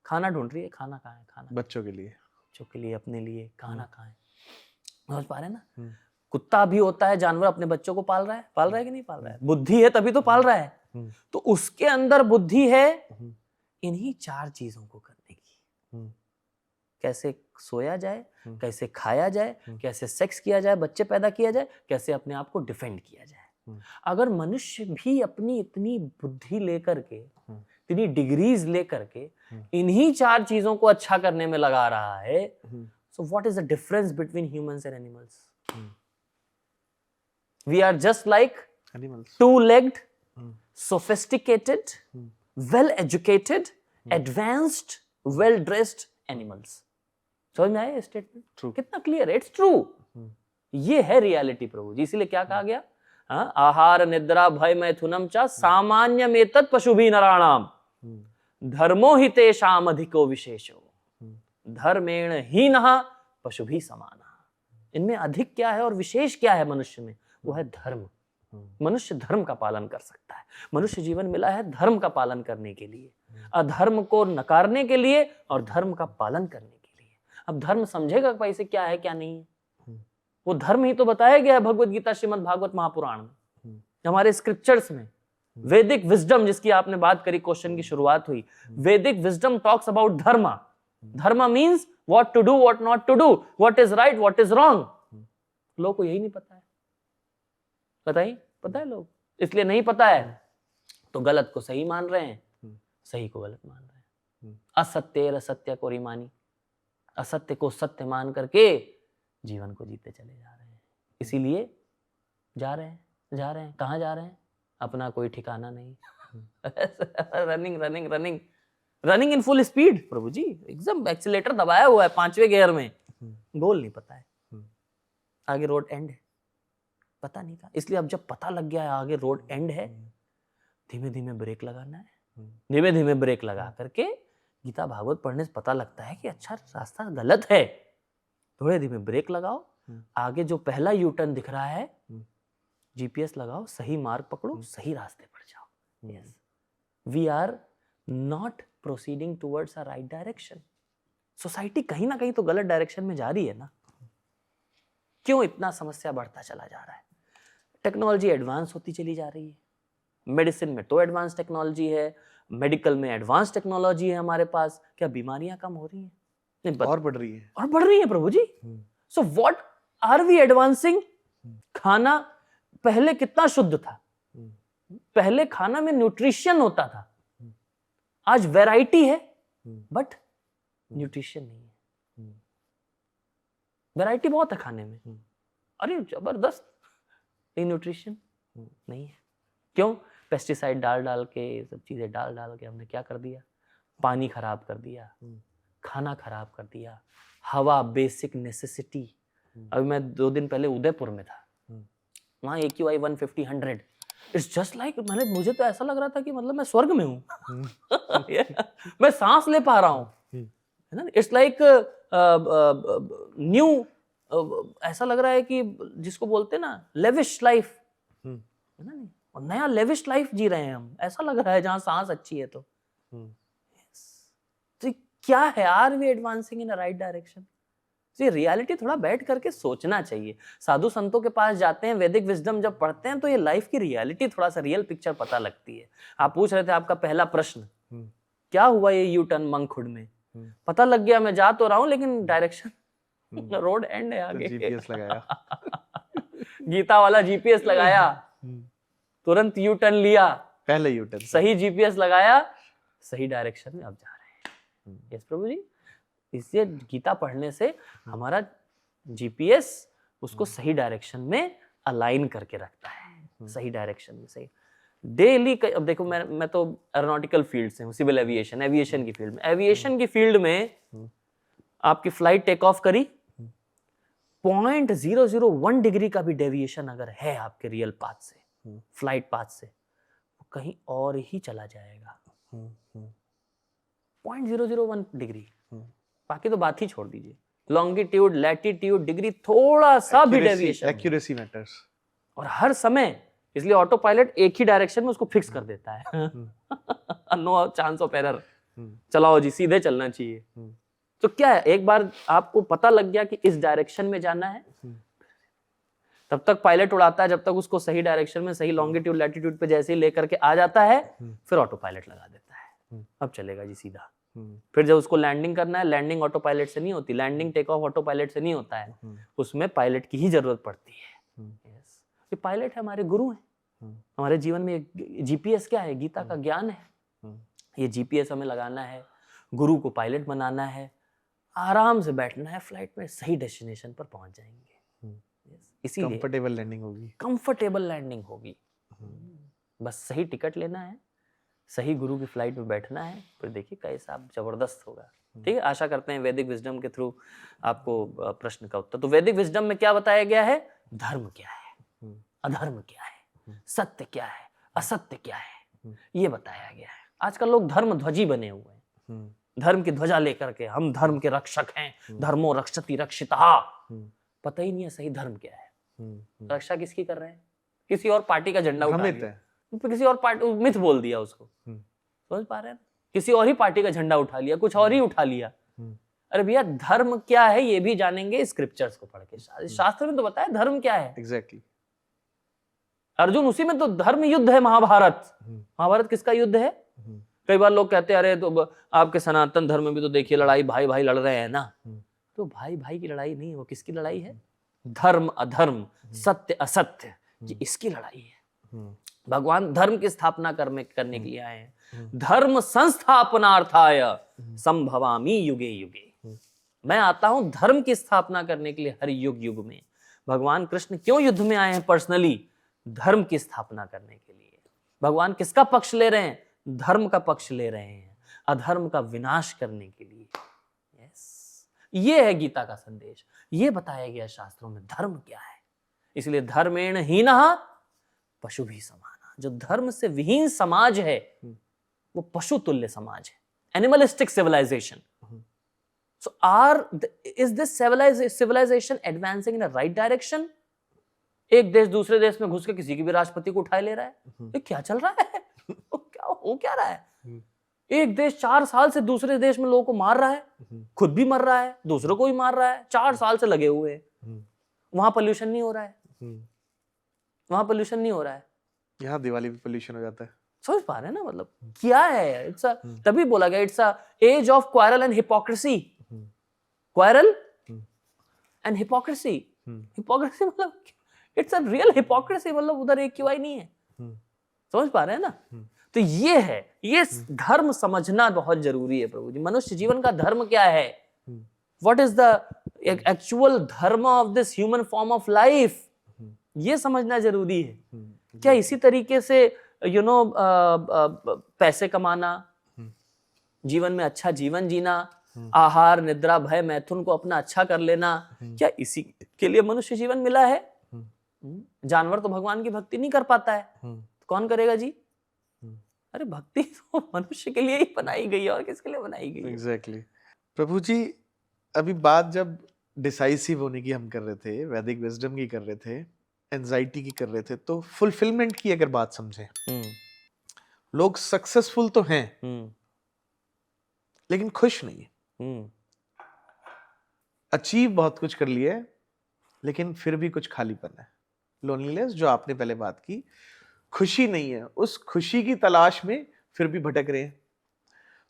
खाना ढूंढ रही है। खाना कहाँ है? खाना बच्चों के लिए, बच्चों के लिए, अपने लिए। खाना कहाँ है? समझ पा रहे हैं ना? कुत्ता भी होता है, जानवर अपने बच्चों को पाल रहा है कि नहीं पाल रहा है? बुद्धि है तभी तो पाल रहा है। तो उसके अंदर बुद्धि है इन्हीं 4 चीजों को करने की। कैसे सोया जाए, कैसे खाया जाए, कैसे सेक्स किया जाए, बच्चे पैदा किया जाए, कैसे अपने आप को डिफेंड किया जाए। अगर मनुष्य भी अपनी इतनी बुद्धि लेकर के, इतनी डिग्रीज लेकर के इन्हीं 4 चीजों को अच्छा करने में लगा रहा है, so what is the difference between humans and animals? We are just like animals, 2-legged, sophisticated, well-educated, advanced, well-dressed animals. समझ में आया ये स्टेटमेंट? कितना क्लियर है? It's true. ये है रियलिटी प्रभु जी। इसीलिए क्या कहा गया? आहार निद्रा भय मैथुनम च सामान्यमेतत् पशुभिः नराणाम धर्मो हि तेषाम् अधिको विशेषो धर्मेण हीनः पशुभिः समानः। इनमें अधिक क्या है और विशेष क्या है मनुष्य में? वो है धर्म। मनुष्य धर्म का पालन कर सकता है। मनुष्य जीवन मिला है धर्म का पालन करने के लिए, अधर्म को नकारने के लिए और धर्म का पालन करने के लिए। अब धर्म समझेगा पैसे क्या है क्या नहीं है, वो धर्म ही तो बताया गया है भगवत गीता श्रीमद् भागवत महापुराण में, हमारे स्क्रिप्चर्स में। वैदिक विजडम जिसकी आपने बात करी, क्वेश्चन की शुरुआत हुई, Vedic wisdom talks about dharma. Dharma means what to do, what not to do, what is right, what is wrong. लोगों को यही नहीं पता है। पता है लोग, इसलिए नहीं पता है तो गलत को सही मान रहे हैं, सही को गलत मान रहे हैं। असत्य असत्य को रिमानी, असत्य को सत्य मान करके जीवन को जीते चले जा रहे हैं। इसीलिए जा रहे हैं कहाँ जा रहे हैं? अपना कोई ठिकाना नहीं। रनिंग इन फुल स्पीड प्रभु जी, एकदम एक्सीलेटर दबाया हुआ है 5वें गियर में, गोल नहीं पता है, आगे रोड एंड है, पता नहीं था। इसलिए अब जब पता लग गया है आगे रोड एंड है, धीमे धीमे ब्रेक लगाना है। धीमे धीमे ब्रेक लगा करके गीता भागवत पढ़ने से पता लगता है कि अच्छा रास्ता गलत है, थोड़े धीमे ब्रेक लगाओ, आगे जो पहला यू टर्न दिख रहा है जीपीएस लगाओ, सही मार्ग पकड़ो, सही रास्ते पर जाओ। Yes, we are not proceeding towards a right direction. Society कहीं ना कहीं तो गलत डायरेक्शन में जा रही है ना। क्यों इतना समस्या बढ़ता चला जा रहा है? टेक्नोलॉजी एडवांस होती चली जा रही है। मेडिसिन में तो एडवांस टेक्नोलॉजी है, मेडिकल में एडवांस टेक्नोलॉजी है हमारे पास। क्या बीमारियां कम हो रही हैं? नहीं, और बढ़ रही है Prabhu ji. So what are we advancing? खाना पहले कितना शुद्ध था, पहले खाना में न्यूट्रिशन होता था, आज वैरायटी है बट न्यूट्रिशन नहीं है। वैरायटी बहुत है खाने में, अरे जबरदस्त, लेकिन न्यूट्रिशन नहीं है। क्यों? पेस्टिसाइड डाल के, सब चीजें डाल के हमने क्या कर दिया? पानी खराब कर दिया, खाना खराब कर दिया, हवा बेसिक नेसेसिटी। अभी मैं 2 दिन पहले उदयपुर में था, वहाँ AQI 150 100, इट्स जस्ट लाइक, मुझे तो ऐसा लग रहा था कि मतलब मैं स्वर्ग में हूँ। मैं सांस ले पा रहा हूँ, है ना। इट्स लाइक न्यू, ऐसा लग रहा है कि जिसको बोलते हैं ना लेविश लाइफ, है ना, और नया लेविश लाइफ जी रहे हैं हम, ऐसा लग रहा है जहाँ सांस अच्छी है। तो क्या है? Are we advancing in a right direction? Reality थोड़ा बैठ करके सोचना चाहिए। साधु संतों के पास जाते हैं, वैदिक विजडम जब पढ़ते हैं तो ये लाइफ की रियलिटी, थोड़ा सा रियल पिक्चर पता लगती है। आप पूछ रहे थे आपका पहला प्रश्न, क्या हुआ ये यू टर्न मंगखुड़ में? पता लग गया, मैं जा तो रहा हूं लेकिन डायरेक्शन रोड एंड है आगे। जीपीएस लगाया, गीता वाला जीपीएस लगाया, तुरंत यू टर्न लिया, पहले यू टर्न सही जीपीएस लगाया, सही डायरेक्शन में अब जा रहे हैं। यस प्रभु जी, इसलिए गीता पढ़ने से हमारा जीपीएस उसको सही डायरेक्शन में अलाइन करके रखता है, सही डायरेक्शन में। सही डेली अब देखो, मैं तो एरोनॉटिकल फील्ड से हूँ, सिविल एविएशन की फील्ड में। एविएशन की फील्ड में आपकी फ्लाइट टेक ऑफ करी, 0.001 डिग्री का भी डेविएशन अगर है आपके रियल पाथ से, फ्लाइट पाथ से, वो कहीं और ही चला जाएगा। 0.001 डिग्री, बाकी तो बात ही छोड़ दीजिए। लॉन्गिट्यूड, लैटिट्यूड, डिग्री, थोड़ा सा भी डेविएशन, एक्यूरेसी मैटर्स। और हर समय, इसलिए ऑटो पायलट एक ही डायरेक्शन में उसको फिक्स कर देता है। नो चांस ऑफ एरर, चलाओ जी, सीधे चलना चाहिए। तो क्या है, एक बार आपको पता लग गया कि इस डायरेक्शन में जाना है, तब तक पायलट उड़ाता है जब तक उसको सही डायरेक्शन में, सही लॉन्गिट्यूड लैटिट्यूड पे जैसे ही लेकर के आ जाता है, फिर ऑटो पायलट लगा देता है, अब चलेगा जी सीधा। फिर जब उसको लैंडिंग करना है, लैंडिंग ऑटो पायलट से नहीं होती, landing take off autopilot से नहीं होता है, उसमें पायलट की ही जरूरत पड़ती है। ये पायलट है, हमारे गुरु हैं, हमारे जीवन में जीपीएस क्या है? गीता का ज्ञान है। ये जीपीएस हमें लगाना है, गुरु को पायलट बनाना है, आराम से बैठना है फ्लाइट में, सही डेस्टिनेशन पर पहुंच जाएंगे। इसीलिए कंफर्टेबल लैंडिंग होगी। कंफर्टेबल लैंडिंग होगी। बस सही टिकट लेना है, सही गुरु की फ्लाइट में बैठना है, फिर देखिए कैसा जबरदस्त होगा। ठीक है, आशा करते हैं वैदिक विजडम के थ्रू आपको प्रश्न का उत्तर। तो वैदिक विजडम में क्या बताया गया है? धर्म क्या है, अधर्म क्या है, सत्य क्या है, असत्य क्या है, ये बताया गया है। आजकल लोग धर्म ध्वजी बने हुए हैं, धर्म की ध्वजा लेकर के हम धर्म के रक्षक हैं, धर्मो रक्षति रक्षिता। पता ही नहीं है सही धर्म क्या है। रक्षा किसकी कर रहे हैं? किसी और पार्टी का झंडा उठा लिया, किसी और पार्टी, मिथ बोल दिया उसको, समझ पा रहे हैं? किसी और ही पार्टी का झंडा उठा लिया, कुछ और ही उठा लिया। अरे भैया धर्म क्या है ये भी जानेंगे स्क्रिप्चर्स को पढ़ के। शास्त्र में तो बताया धर्म क्या है। एग्जैक्टली। अर्जुन उसी में तो धर्म युद्ध है। महाभारत, महाभारत किसका युद्ध है? कई बार लोग कहते हैं अरे तो आपके सनातन धर्म में भी तो देखिए लड़ाई, भाई भाई लड़ रहे हैं ना। तो भाई भाई की लड़ाई नहीं, वो किसकी लड़ाई है? धर्म अधर्म, सत्य असत्य, ये इसकी लड़ाई है। भगवान धर्म की स्थापना करने के लिए आए हैं। धर्म संस्थापनार्थाय संभवामि युगे युगे। मैं आता हूं धर्म की स्थापना करने के लिए हर युग युग में। भगवान कृष्ण क्यों युद्ध में आए हैं? पर्सनली धर्म की स्थापना करने के लिए। भगवान किसका पक्ष ले रहे हैं? धर्म का पक्ष ले रहे हैं, अधर्म का विनाश करने के लिए। यस, ये है गीता का संदेश। ये बताया गया शास्त्रों में धर्म क्या है। इसलिए धर्मेण हीनः पशु भी समाना। जो धर्म से विहीन समाज है वो पशु तुल्य समाज है, animalistic civilisation. So is this civilisation advancing in a right direction? एक देश दूसरे देश में घुस के किसी की भी राष्ट्रपति को उठा ले रहा है। ये क्या चल रहा है? क्या रहा है? एक देश 4 साल से दूसरे देश में लोगों को मार रहा है, खुद भी मर रहा है, दूसरों को भी मार रहा है। 4 साल से लगे हुए हैं। वहां पोल्यूशन नहीं हो रहा है, वहां पोल्यूशन नहीं हो रहा है। यहाँ दिवाली भी पोल्यूशन हो जाता है। समझ पा रहे हैं ना? मतलब क्या है? इट्स अ, तभी बोला गया it's a age of quarrel and hypocrisy. Quarrel and hypocrisy. Hypocrisy मतलब इट्स अ रियल हिपोक्रेसी, मतलब उधर एक क्यों नहीं है। समझ पा रहे हैं ना? तो ये है, ये धर्म समझना बहुत जरूरी है प्रभु जी। मनुष्य जीवन का धर्म क्या है? व्हाट इज द एक्चुअल धर्म of this human form of life? ये समझना जरूरी है। क्या इसी तरीके से पैसे कमाना, जीवन में अच्छा जीवन जीना, आहार निद्रा भय मैथुन को अपना अच्छा कर लेना, क्या इसी के लिए मनुष्य जीवन मिला है? जानवर तो भगवान की भक्ति नहीं कर पाता है, तो कौन करेगा जी? अरे भक्ति तो मनुष्य के लिए ही बनाई गई है, और किसके लिए बनाई गई है? एग्जैक्टली। प्रभु जी, अभी बात जब डिसाइसिव होने की हम कर रहे थे, वैदिक विजडम की कर रहे थे, एंजाइटी की कर रहे थे, तो फुलफिलमेंट की अगर बात समझें, लोग सक्सेसफुल तो हैं लेकिन खुश नहीं है। अचीव बहुत कुछ कर लिया है लेकिन फिर भी कुछ खालीपन है, लोनलीनेस, जो आपने पहले बात की, खुशी नहीं है। उस खुशी की तलाश में फिर भी भटक रहे हैं।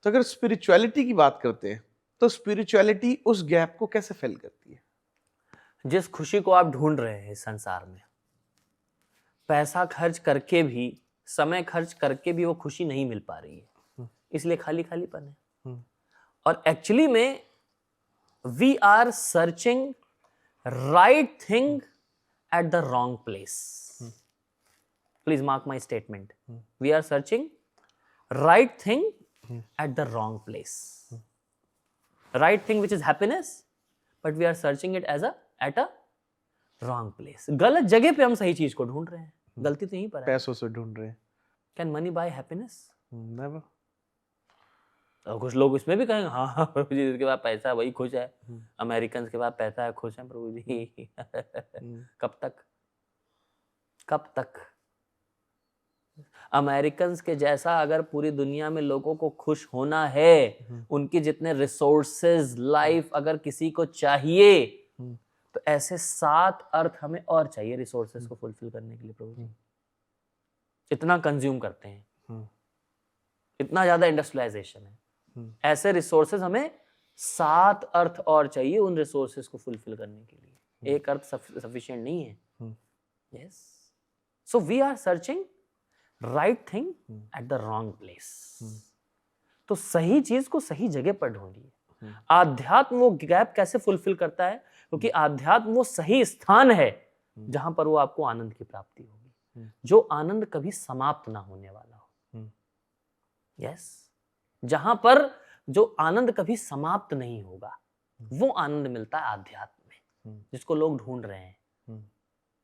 तो अगर स्पिरिचुअलिटी की बात करते हैं तो स्पिरिचुअलिटी उस गैप को कैसे फिल करती है? जिस खुशी को आप ढूंढ रहे हैं इस संसार में, पैसा खर्च करके भी, समय खर्च करके भी वो खुशी नहीं मिल पा रही है, इसलिए खालीपन है। और एक्चुअली में we are searching right thing at the wrong place. Please mark my statement. We are searching right thing at the wrong place. Right thing which is happiness, but we are searching it at a wrong place. गलत जगह पे हम सही चीज को ढूंढ रहे हैं। गलती तो यहीं पर है, पैसों से ढूंढ रहे हैं। Can money by happiness? Never. और कुछ लोग इसमें भी कहेंगे हाँ प्रभु जी जिसके पास पैसा है वही खुश है, अमेरिकन के पास पैसा है खुश है प्रभु जी। कब तक? कब तक? अमेरिकन के जैसा अगर पूरी दुनिया में लोगों को खुश होना है, उनके जितने रिसोर्सेज लाइफ अगर किसी को चाहिए, तो ऐसे 7 अर्थ हमें और चाहिए रिसोर्सेज को फुलफिल करने के लिए प्रभु जी। इतना कंज्यूम करते हैं, इतना ज्यादा इंडस्ट्रियलाइजेशन है, ऐसे रिसोर्सेज हमें 7 अर्थ और चाहिए उन रिसोर्सेज को फुलफिल करने के लिए। एक अर्थ सफिशिएंट नहीं है। Yes, so we are searching right thing at the wrong place. तो सही चीज को सही जगह पर ढूंढिए। आध्यात्म वो गैप कैसे फुलफिल करता है? क्योंकि आध्यात्म वो सही स्थान है जहां पर वो आपको आनंद की प्राप्ति होगी, जो आनंद कभी समाप्त ना होने वाला हो। यस, जहां पर जो आनंद कभी समाप्त नहीं होगा, वो आनंद मिलता है आध्यात्म में, जिसको लोग ढूंढ रहे हैं।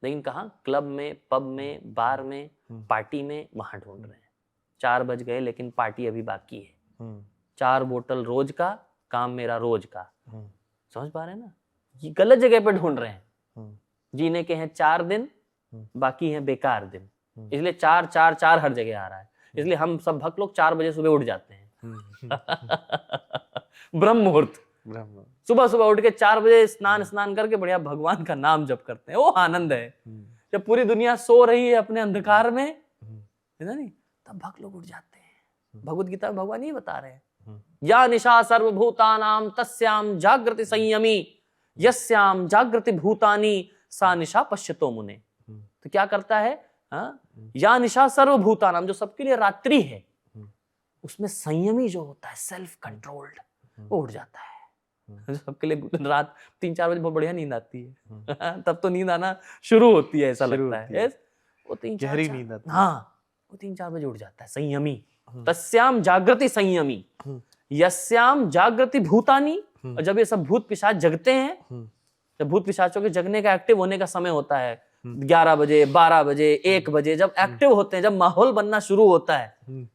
लेकिन कहाँ? क्लब में, पब में, बार में, पार्टी में, वहां ढूंढ रहे हैं। 4 बज गए लेकिन पार्टी अभी बाकी है। 4 बोतल रोज का, काम मेरा रोज का। समझ पा रहे हैं ना? ये गलत जगह पे ढूंढ रहे हैं। जीने के हैं 4 दिन, बाकी हैं बेकार दिन। इसलिए 4 4 4 हर जगह आ रहा है। इसलिए हम सब भक्त लोग 4 बजे सुबह उठ जाते हैं। ब्रह्म मुहूर्त, सुबह सुबह उठ के 4 बजे स्नान करके बढ़िया भगवान का नाम जप करते हैं। वो आनंद है। जब पूरी दुनिया सो रही है अपने अंधकार में, है ना नहीं, तब भक्त लोग उठ जाते हैं। भगवत गीता में भगवान ये बता रहे हैं, या निशा सर्वभूतानां तस्याम जागृति संयमी यस्याम जागृति भूतानि सा निशा पश्यतो मुने। तो क्या करता है? या निशा सर्वभूतानां, जो सबके लिए रात्रि है, उसमें संयमी जो होता है, सेल्फ कंट्रोल्ड, वो उठ जाता है। सबके लिए रात 3-4 बजे बहुत बढ़िया नींद आती है। तब तो नींद आना शुरू होती है, ऐसा लगता है। वो 3-4 नींद आती है। हाँ, वो 3-4 बजे उठ जाता है। संयमी, तस्याम जागृति संयमी यस्याम जागृति भूतानि। और जब ये सब भूत पिशाच जगते हैं, जब भूत पिशाचों के जगने का, एक्टिव होने का समय होता है 11 बजे, 12 बजे, 1 बजे, जब एक्टिव होते हैं, जब माहौल बनना शुरू होता है,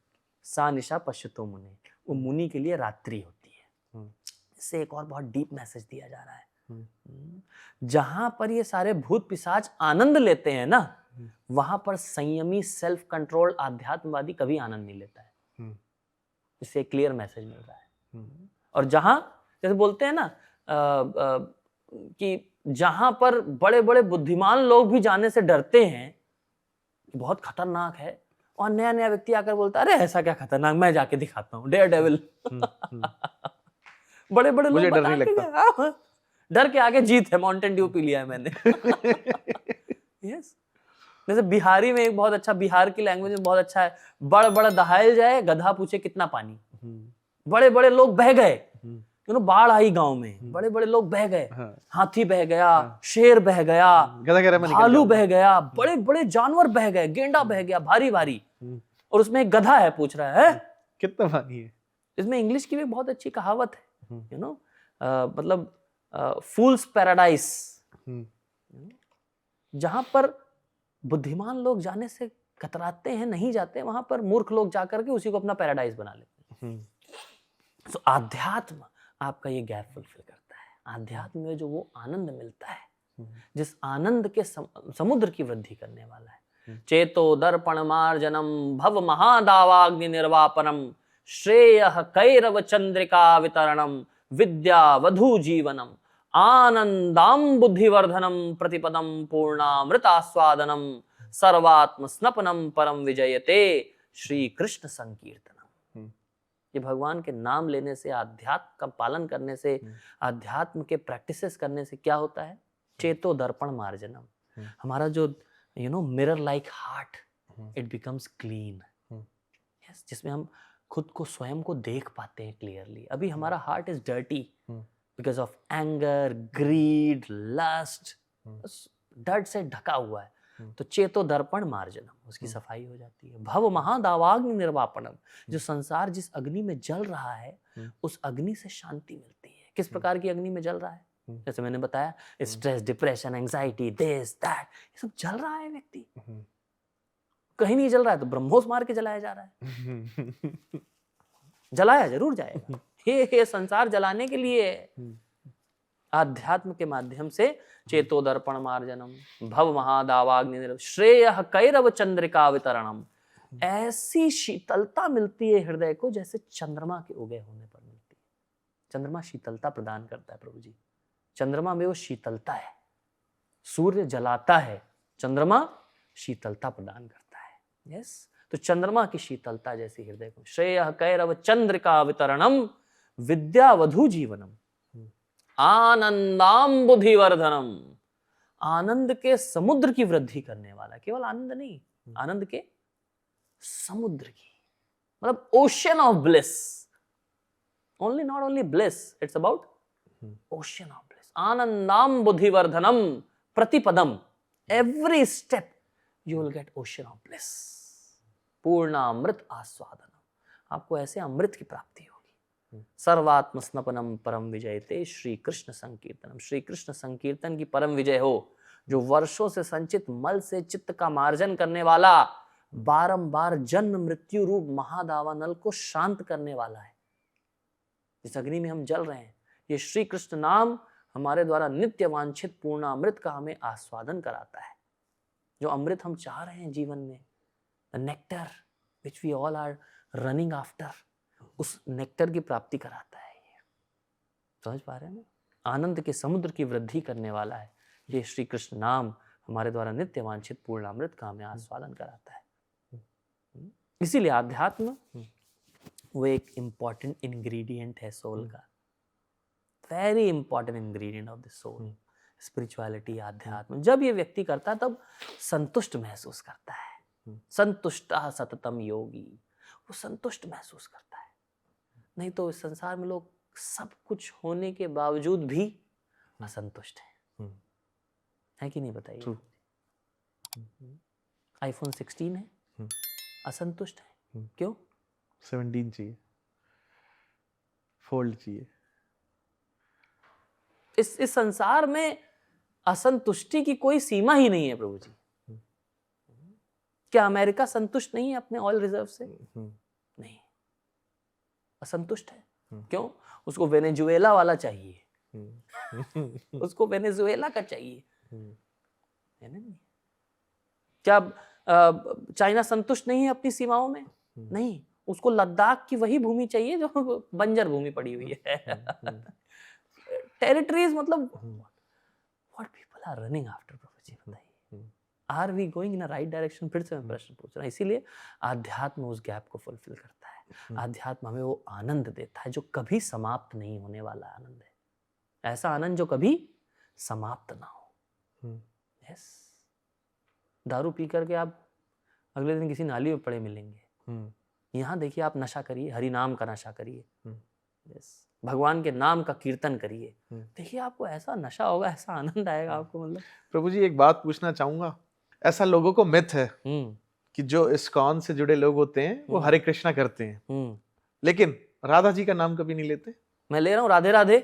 सा निशा पश्यतो मुने, वो मुनि के लिए रात्रि होती है। इससे एक और बहुत डीप मैसेज दिया जा रहा है। जहां पर ये सारे भूत पिशाच आनंद लेते हैं ना, वहां पर संयमी सेल्फ कंट्रोल आध्यात्मवादी कभी आनंद नहीं लेता है। इससे क्लियर मैसेज मिल रहा है। और जहां, जैसे बोलते हैं ना कि जहां पर बड़े बड़े बुद्धिमान लोग भी जाने से डरते हैं, बहुत खतरनाक है, और नया नया व्यक्ति आकर बोलता है, अरे ऐसा क्या खतरनाक, मैं जाके दिखाता हूँ, डेयर डेविल। बड़े बड़े लोग डर नहीं लगता, डर के आगे जीत है, माउंटेन ड्यू पी लिया है मैंने। यस, जैसे बिहारी में एक बहुत अच्छा, बिहार की लैंग्वेज में बहुत अच्छा है, बड़ बड़ दहाइल जाए, गधा पूछे कितना पानी। बड़े बड़े लोग बह गए, बाढ़ आई गांव में, बड़े बड़े लोग बह गए, हाथी बह गया, शेर बह गया, भालू बह गया, बड़े बड़े जानवर बह गए, गेंडा बह गया, भारी भारी, और उसमें एक गधा है, पूछ रहा है कितना पानी है। इसमें इंग्लिश की भी बहुत अच्छी कहावत है, यू नो, मतलब फूल्स पैराडाइस, जहां पर बुद्धिमान लोग जाने से कतराते हैं, नहीं जाते, वहां पर मूर्ख लोग जाकर के उसी को अपना पैराडाइज बना लेते हैं। तो आध्यात्म आपका ये गैप फुलफिल करता है। आध्यात्म में जो वो आनंद मिलता है, जिस आनंद के समुद्र की वृद्धि करने वाला है। चेतो दर्पण मार्जनम भव महादावाग्नि निर्वापनम श्रेयः कैरव चंद्रिका वितरणम विद्या वधु जीवनम आनंदाम बुद्धिवर्धनम प्रतिपदम पूर्णामृतास्वादनम सर्वात्म स्नपनम परम विजयते श्री कृष्ण संकीर्तनम। ये भगवान के नाम लेने से, अध्यात्म का पालन करने से, अध्यात्म के प्रैक्टिसेस करने से क्या होता है? चेतो दर्पण मार्जनम, हमारा जो mirror like heart, it becomes clean. Yes, जिसमें हम खुद को, स्वयं को देख पाते हैं क्लियरली। अभी हमारा heart is dirty because of anger, greed, lust, dirt से ढका हुआ है। तो चेतो दर्पण मार्जनम, उसकी सफाई हो जाती है। भव महादावाग्नि निर्वापणम, जो संसार जिस अग्नि में जल रहा है, उस अग्नि से शांति मिलती है। किस प्रकार की अग्नि में जल रहा है? जैसे मैंने बताया, stress, depression, anxiety, this that, ये सब जल रहा है। व्यक्ति कहीं नहीं जल रहा है तो ब्रह्मोस मार के जलाया जा रहा है। जलाया जरूर जाएगा, ये संसार जलाने के लिए। आध्यात्म के माध्यम से चेतो दर्पण मार्जनम भव महादावाग्नि निर्व श्रेयः कैरव चंद्रिका वितरणम, ऐसी शीतलता मिलती है हृदय को जैसे चंद्रमा के उदय होने पर मिलती है। चंद्रमा शीतलता प्रदान करता है प्रभु जी, चंद्रमा में वो शीतलता है। सूर्य जलाता है, चंद्रमा शीतलता प्रदान करता है। यस, तो चंद्रमा की शीतलता जैसी हृदय को। श्रेयः कैरव चंद्रिका वितरणम विद्या वधु जीवनम आनंदाम बुद्धिवर्धनम, आनंद के समुद्र की वृद्धि करने वाला, केवल आनंद नहीं, आनंद के समुद्र की, मतलब ocean of bliss, only not only bliss, it's about ocean of bliss. आनंदाम बुद्धिवर्धनम प्रतिपदम, every step you will get ocean of bliss, पूर्णामृत आस्वादनम, आपको ऐसे अमृत की प्राप्ति होगी। सर्वात्म स्नपनम परम विजयते श्री कृष्ण संकीर्तनम, श्री कृष्ण संकीर्तन की परम विजय हो, जो वर्षों से संचित मल से चित्त का मार्जन करने वाला, बारंबार जन्म मृत्यु रूप महादावानल को शांत करने वाला है। जिस अग्नि में हम जल रहे हैं, ये श्री कृष्ण नाम हमारे द्वारा नित्य वांछित पूर्ण अमृत का हमें आस्वादन कराता है। जो अमृत हम चाह रहे हैं जीवन में, the nectar which we all are running after, उस नेक्टर की प्राप्ति कराता है ये। समझ पा रहे हैं ना? आनंद के समुद्र की वृद्धि करने वाला है ये श्री कृष्ण नाम, हमारे द्वारा नित्य वांछित पूर्ण अमृत का हमें आस्वादन कराता है। इसीलिए आध्यात्म वो एक इंपॉर्टेंट इंग्रेडिएंट है सोल का, very important ingredient of the soul. Spirituality, आध्यात्म जब ये व्यक्ति करता है तब संतुष्ट महसूस करता है। संतुष्टा सततम योगी, वो संतुष्ट महसूस करता है। नहीं तो इस संसार में लोग सब कुछ होने के बावजूद भी असंतुष्ट है कि नहीं, बताइए? आईफोन 16 है, असंतुष्ट है, क्यों? 17 चाहिए, फोल्ड चाहिए। इस संसार में असंतुष्टि की कोई सीमा ही नहीं है प्रभु जी। क्या अमेरिका संतुष्ट नहीं है अपने ऑयल रिजर्व से? नहीं, असंतुष्ट है। क्यों? उसको वेनेजुएला वाला चाहिए, उसको वेनेजुएला का चाहिए, है ना? क्या चाइना संतुष्ट नहीं है अपनी सीमाओं में? नहीं, उसको लद्दाख की वही भूमि चाहिए जो बंजर भूमि पड़ी हुई है। टेरिटरीज, मतलब what people are running after, Prabhu ji बताइए, are we going in a right direction? फिर से मैं प्रश्न पूछ रहा हूँ। इसीलिए आध्यात्म उस गैप को फुलफिल करता है। आध्यात्म हमें वो आनंद देता है जो कभी समाप्त नहीं होने वाला आनंद है, ऐसा आनंद जो कभी समाप्त ना हो। यस, दारू पी करके आप अगले दिन किसी नाली में पड़े मिलेंगे। यहाँ देखिए, आप नशा करिए, हरि नाम का नशा करिए, यस, भगवान के नाम का कीर्तन करिए, देखिए आपको ऐसा नशा होगा, ऐसा आनंद आएगा आपको। मतलब प्रभु जी एक बात पूछना चाहूंगा, ऐसा लोगों को मिथ है कि जो इस्कॉन से जुड़े लोग होते हैं वो हरे कृष्णा करते हैं, लेकिन राधा जी का नाम कभी नहीं लेते। मैं ले रहा हूँ, राधे राधे,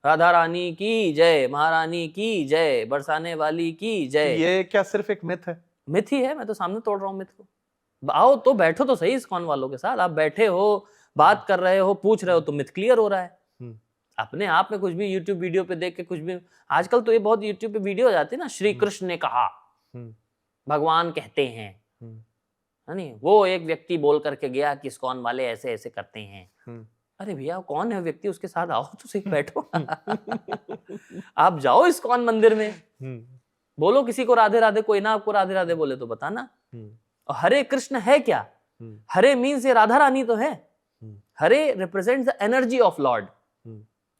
राधा रानी की जय, महारानी की जय, बरसाने वाली की जय। ये क्या सिर्फ एक मिथ है? मिथ ही है, मैं तो सामने तोड़ रहा हूँ मिथ को। आओ तो बैठो तो सही इस्कॉन वालों के साथ, आप बैठे हो, बात कर रहे हो, पूछ रहे हो, तो मिथ क्लियर हो रहा है। अपने आप में कुछ भी यूट्यूब वीडियो पे देख के कुछ भी, आजकल तो ये बहुत यूट्यूब पे वीडियो हो जाती है ना, श्री कृष्ण ने कहा, भगवान कहते हैं, है नहीं, वो एक व्यक्ति बोल करके गया कि इस्कॉन वाले ऐसे ऐसे करते हैं। अरे भैया कौन है व्यक्ति, उसके साथ आओ तो सही, बैठो। आप जाओ इस्कॉन मंदिर में, बोलो किसी को राधे राधे, कोई ना आपको राधे राधे बोले तो बताना। और हरे कृष्ण है क्या? हरे मीन्स ये राधा रानी तो है। Hare represents the energy of Lord.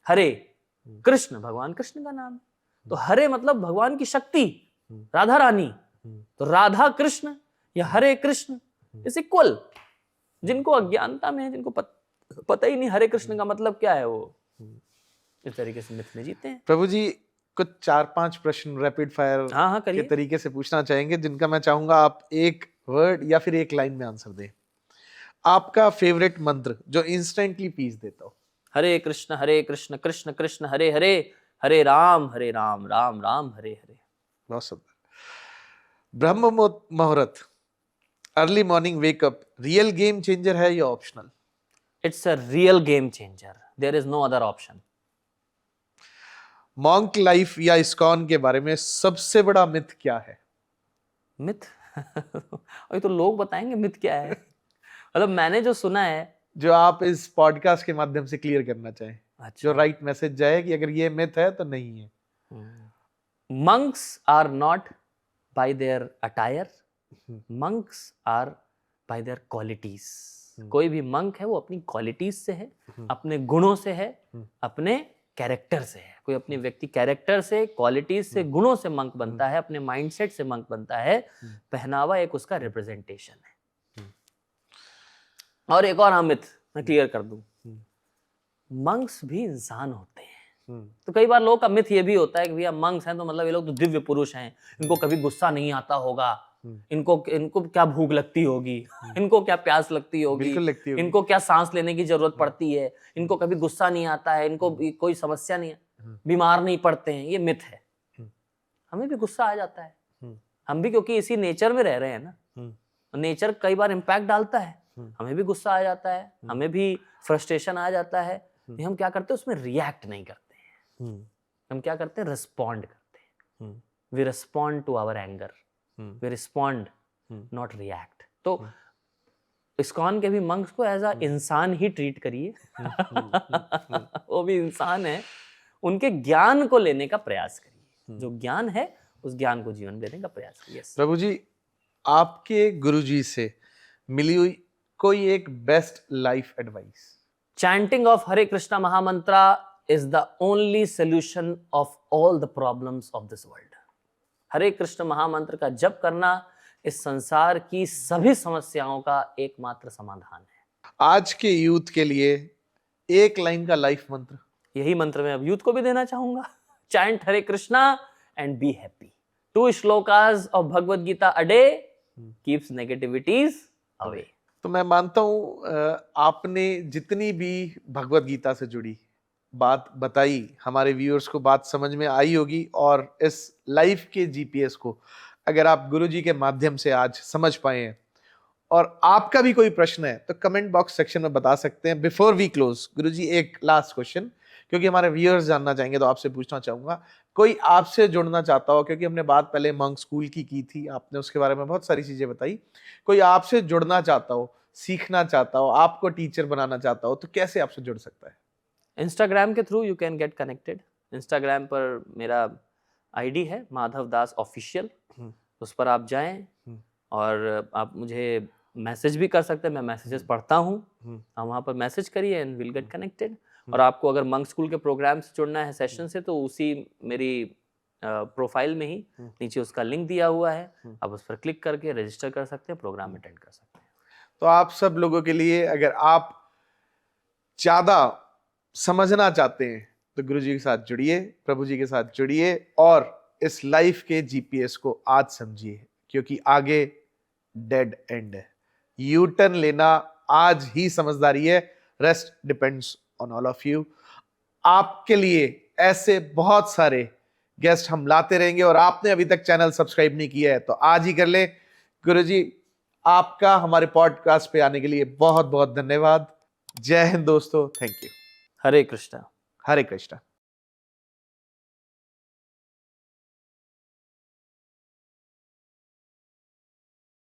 Hare Krishna भगवान कृष्ण का नाम है, तो हरे मतलब भगवान की शक्ति, राधा रानी। तो राधा कृष्ण या हरे कृष्ण इज इक्वल। जिनको अज्ञानता में है, जिनको पता ही नहीं हरे कृष्ण का मतलब क्या है, वो इस तरीके से मिथ में जीते हैं। प्रभु जी कुछ 4-5 प्रश्न रैपिड फायर के तरीके से पूछना चाहेंगे, जिनका मैं चाहूंगा आप एक वर्ड या फिर एक लाइन में आंसर दें। आपका फेवरेट मंत्र जो इंस्टेंटली पीस देता हो? हरे कृष्ण कृष्ण कृष्ण हरे हरे, हरे राम राम राम हरे हरे। बहुत सुंदर। ब्रह्म मुहूर्त, early morning wake up, real game changer है या optional? It's a real game changer, there is no other option. Monk life या इस्कॉन के बारे में सबसे बड़ा मिथ क्या है? मिथ? और तो लोग बताएंगे मिथ क्या है। मतलब मैंने जो सुना है, जो आप इस पॉडकास्ट के माध्यम से क्लियर करना चाहें। अच्छा। जो राइट मैसेज जाए कि अगर ये मिथ है तो नहीं है। Monks are not by their attire, monks are by their qualities. कोई भी मंक है वो अपनी क्वालिटीज से है, अपने गुणों से है, अपने कैरेक्टर से है, कोई अपने व्यक्ति कैरेक्टर से, क्वालिटीज से, गुणों से मंक बनता है, अपने माइंडसेट से मंक बनता है। पहनावा एक उसका रिप्रेजेंटेशन है। और एक और मिथ मैं क्लियर कर दूं, मंक्स भी इंसान होते हैं। तो कई बार लोगों का मिथ ये भी होता है कि भैया मंक्स हैं तो मतलब ये लोग तो दिव्य पुरुष हैं, इनको कभी गुस्सा नहीं आता होगा, इनको क्या भूख लगती होगी, इनको क्या प्यास लगती होगी, बिल्कुल लगती होगी। इनको क्या सांस लेने की जरूरत पड़ती है, इनको कभी गुस्सा नहीं आता है, इनको कोई समस्या नहीं है, बीमार नहीं पड़ते हैं। ये मिथ है। हमें भी गुस्सा आ जाता है, हम भी क्योंकि इसी नेचर में रह रहे हैं ना, नेचर कई बार इम्पैक्ट डालता है, हमें भी गुस्सा आ जाता है, हमें भी फ्रस्ट्रेशन आ जाता है। हम क्या करते हैं, उसमें रिएक्ट नहीं करते हैं, हम क्या करते हैं, रिस्पॉन्ड करते हैं। We respond to our anger, we respond not react. तो इस्कॉन के भी मंक्स को एज अ इंसान ही ट्रीट करिए। वो भी इंसान है, उनके ज्ञान को लेने का प्रयास करिए, जो ज्ञान है उस ज्ञान को जीवन में लेने का प्रयास करिए। प्रभु जी, आपके गुरुजी से मिली हुई कोई एक best life advice? Chanting of Hare Krishna Mahamantra is the only solution of all the problems of this world. हरे कृष्ण महामंत्र का जप करना इस संसार की सभी समस्याओं का एकमात्र समाधान है। आज के यूथ के लिए एक लाइन का लाइफ मंत्र? यही मंत्र मैं अब यूथ को भी देना चाहूंगा। Chant Hare Krishna and be happy. 2 shlokas of Bhagavad Gita a day keeps negativities away. तो मैं मानता हूँ आपने जितनी भी भगवत गीता से जुड़ी बात बताई, हमारे व्यूअर्स को बात समझ में आई होगी। और इस लाइफ के जीपीएस को अगर आप गुरुजी के माध्यम से आज समझ पाए हैं और आपका भी कोई प्रश्न है तो कमेंट बॉक्स सेक्शन में बता सकते हैं। बिफोर वी क्लोज, गुरुजी एक लास्ट क्वेश्चन, क्योंकि हमारे व्यूअर्स जानना चाहेंगे तो आपसे पूछना चाहूंगा। कोई आपसे जुड़ना चाहता हो, क्योंकि हमने बात पहले मंक स्कूल की थी, आपने उसके बारे में बहुत सारी चीजें बताई, कोई आपसे जुड़ना चाहता हो, सीखना चाहता हो, आपको टीचर बनाना चाहता हो, तो कैसे आपसे जुड़ सकता है? इंस्टाग्राम के through you can get connected. Instagram पर मेरा आईडी है माधव दास ऑफिशियल, उस पर आप जाएं और आप मुझे मैसेज भी कर सकते हैं, मैं मैसेजेस पढ़ता हूँ, आप वहाँ पर मैसेज करिए एंड विल गेट कनेक्टेड। और आपको अगर मंक स्कूल के प्रोग्राम से जुड़ना है, सेशन से, तो उसी मेरी प्रोफाइल में ही नीचे उसका लिंक दिया हुआ है, आप उस पर क्लिक करके रजिस्टर कर सकते हैं, प्रोग्राम अटेंड कर सकते हैं। तो आप सब लोगों के लिए, अगर आप ज्यादा समझना चाहते हैं तो गुरुजी के साथ जुड़िए, प्रभु जी के साथ जुड़िए और इस लाइफ के जीपीएस को आज समझिए, क्योंकि आगे डेड एंड है। यू टर्न लेना आज ही समझदारी है। Rest depends on all of you. आपके लिए ऐसे बहुत सारे गेस्ट हम लाते रहेंगे और आपने अभी तक चैनल सब्सक्राइब नहीं किया है तो आज ही कर ले। गुरुजी, आपका हमारे पॉडकास्ट पे आने के लिए बहुत बहुत धन्यवाद। जय हिंद दोस्तों, thank you. Hare Krishna. Hare Krishna.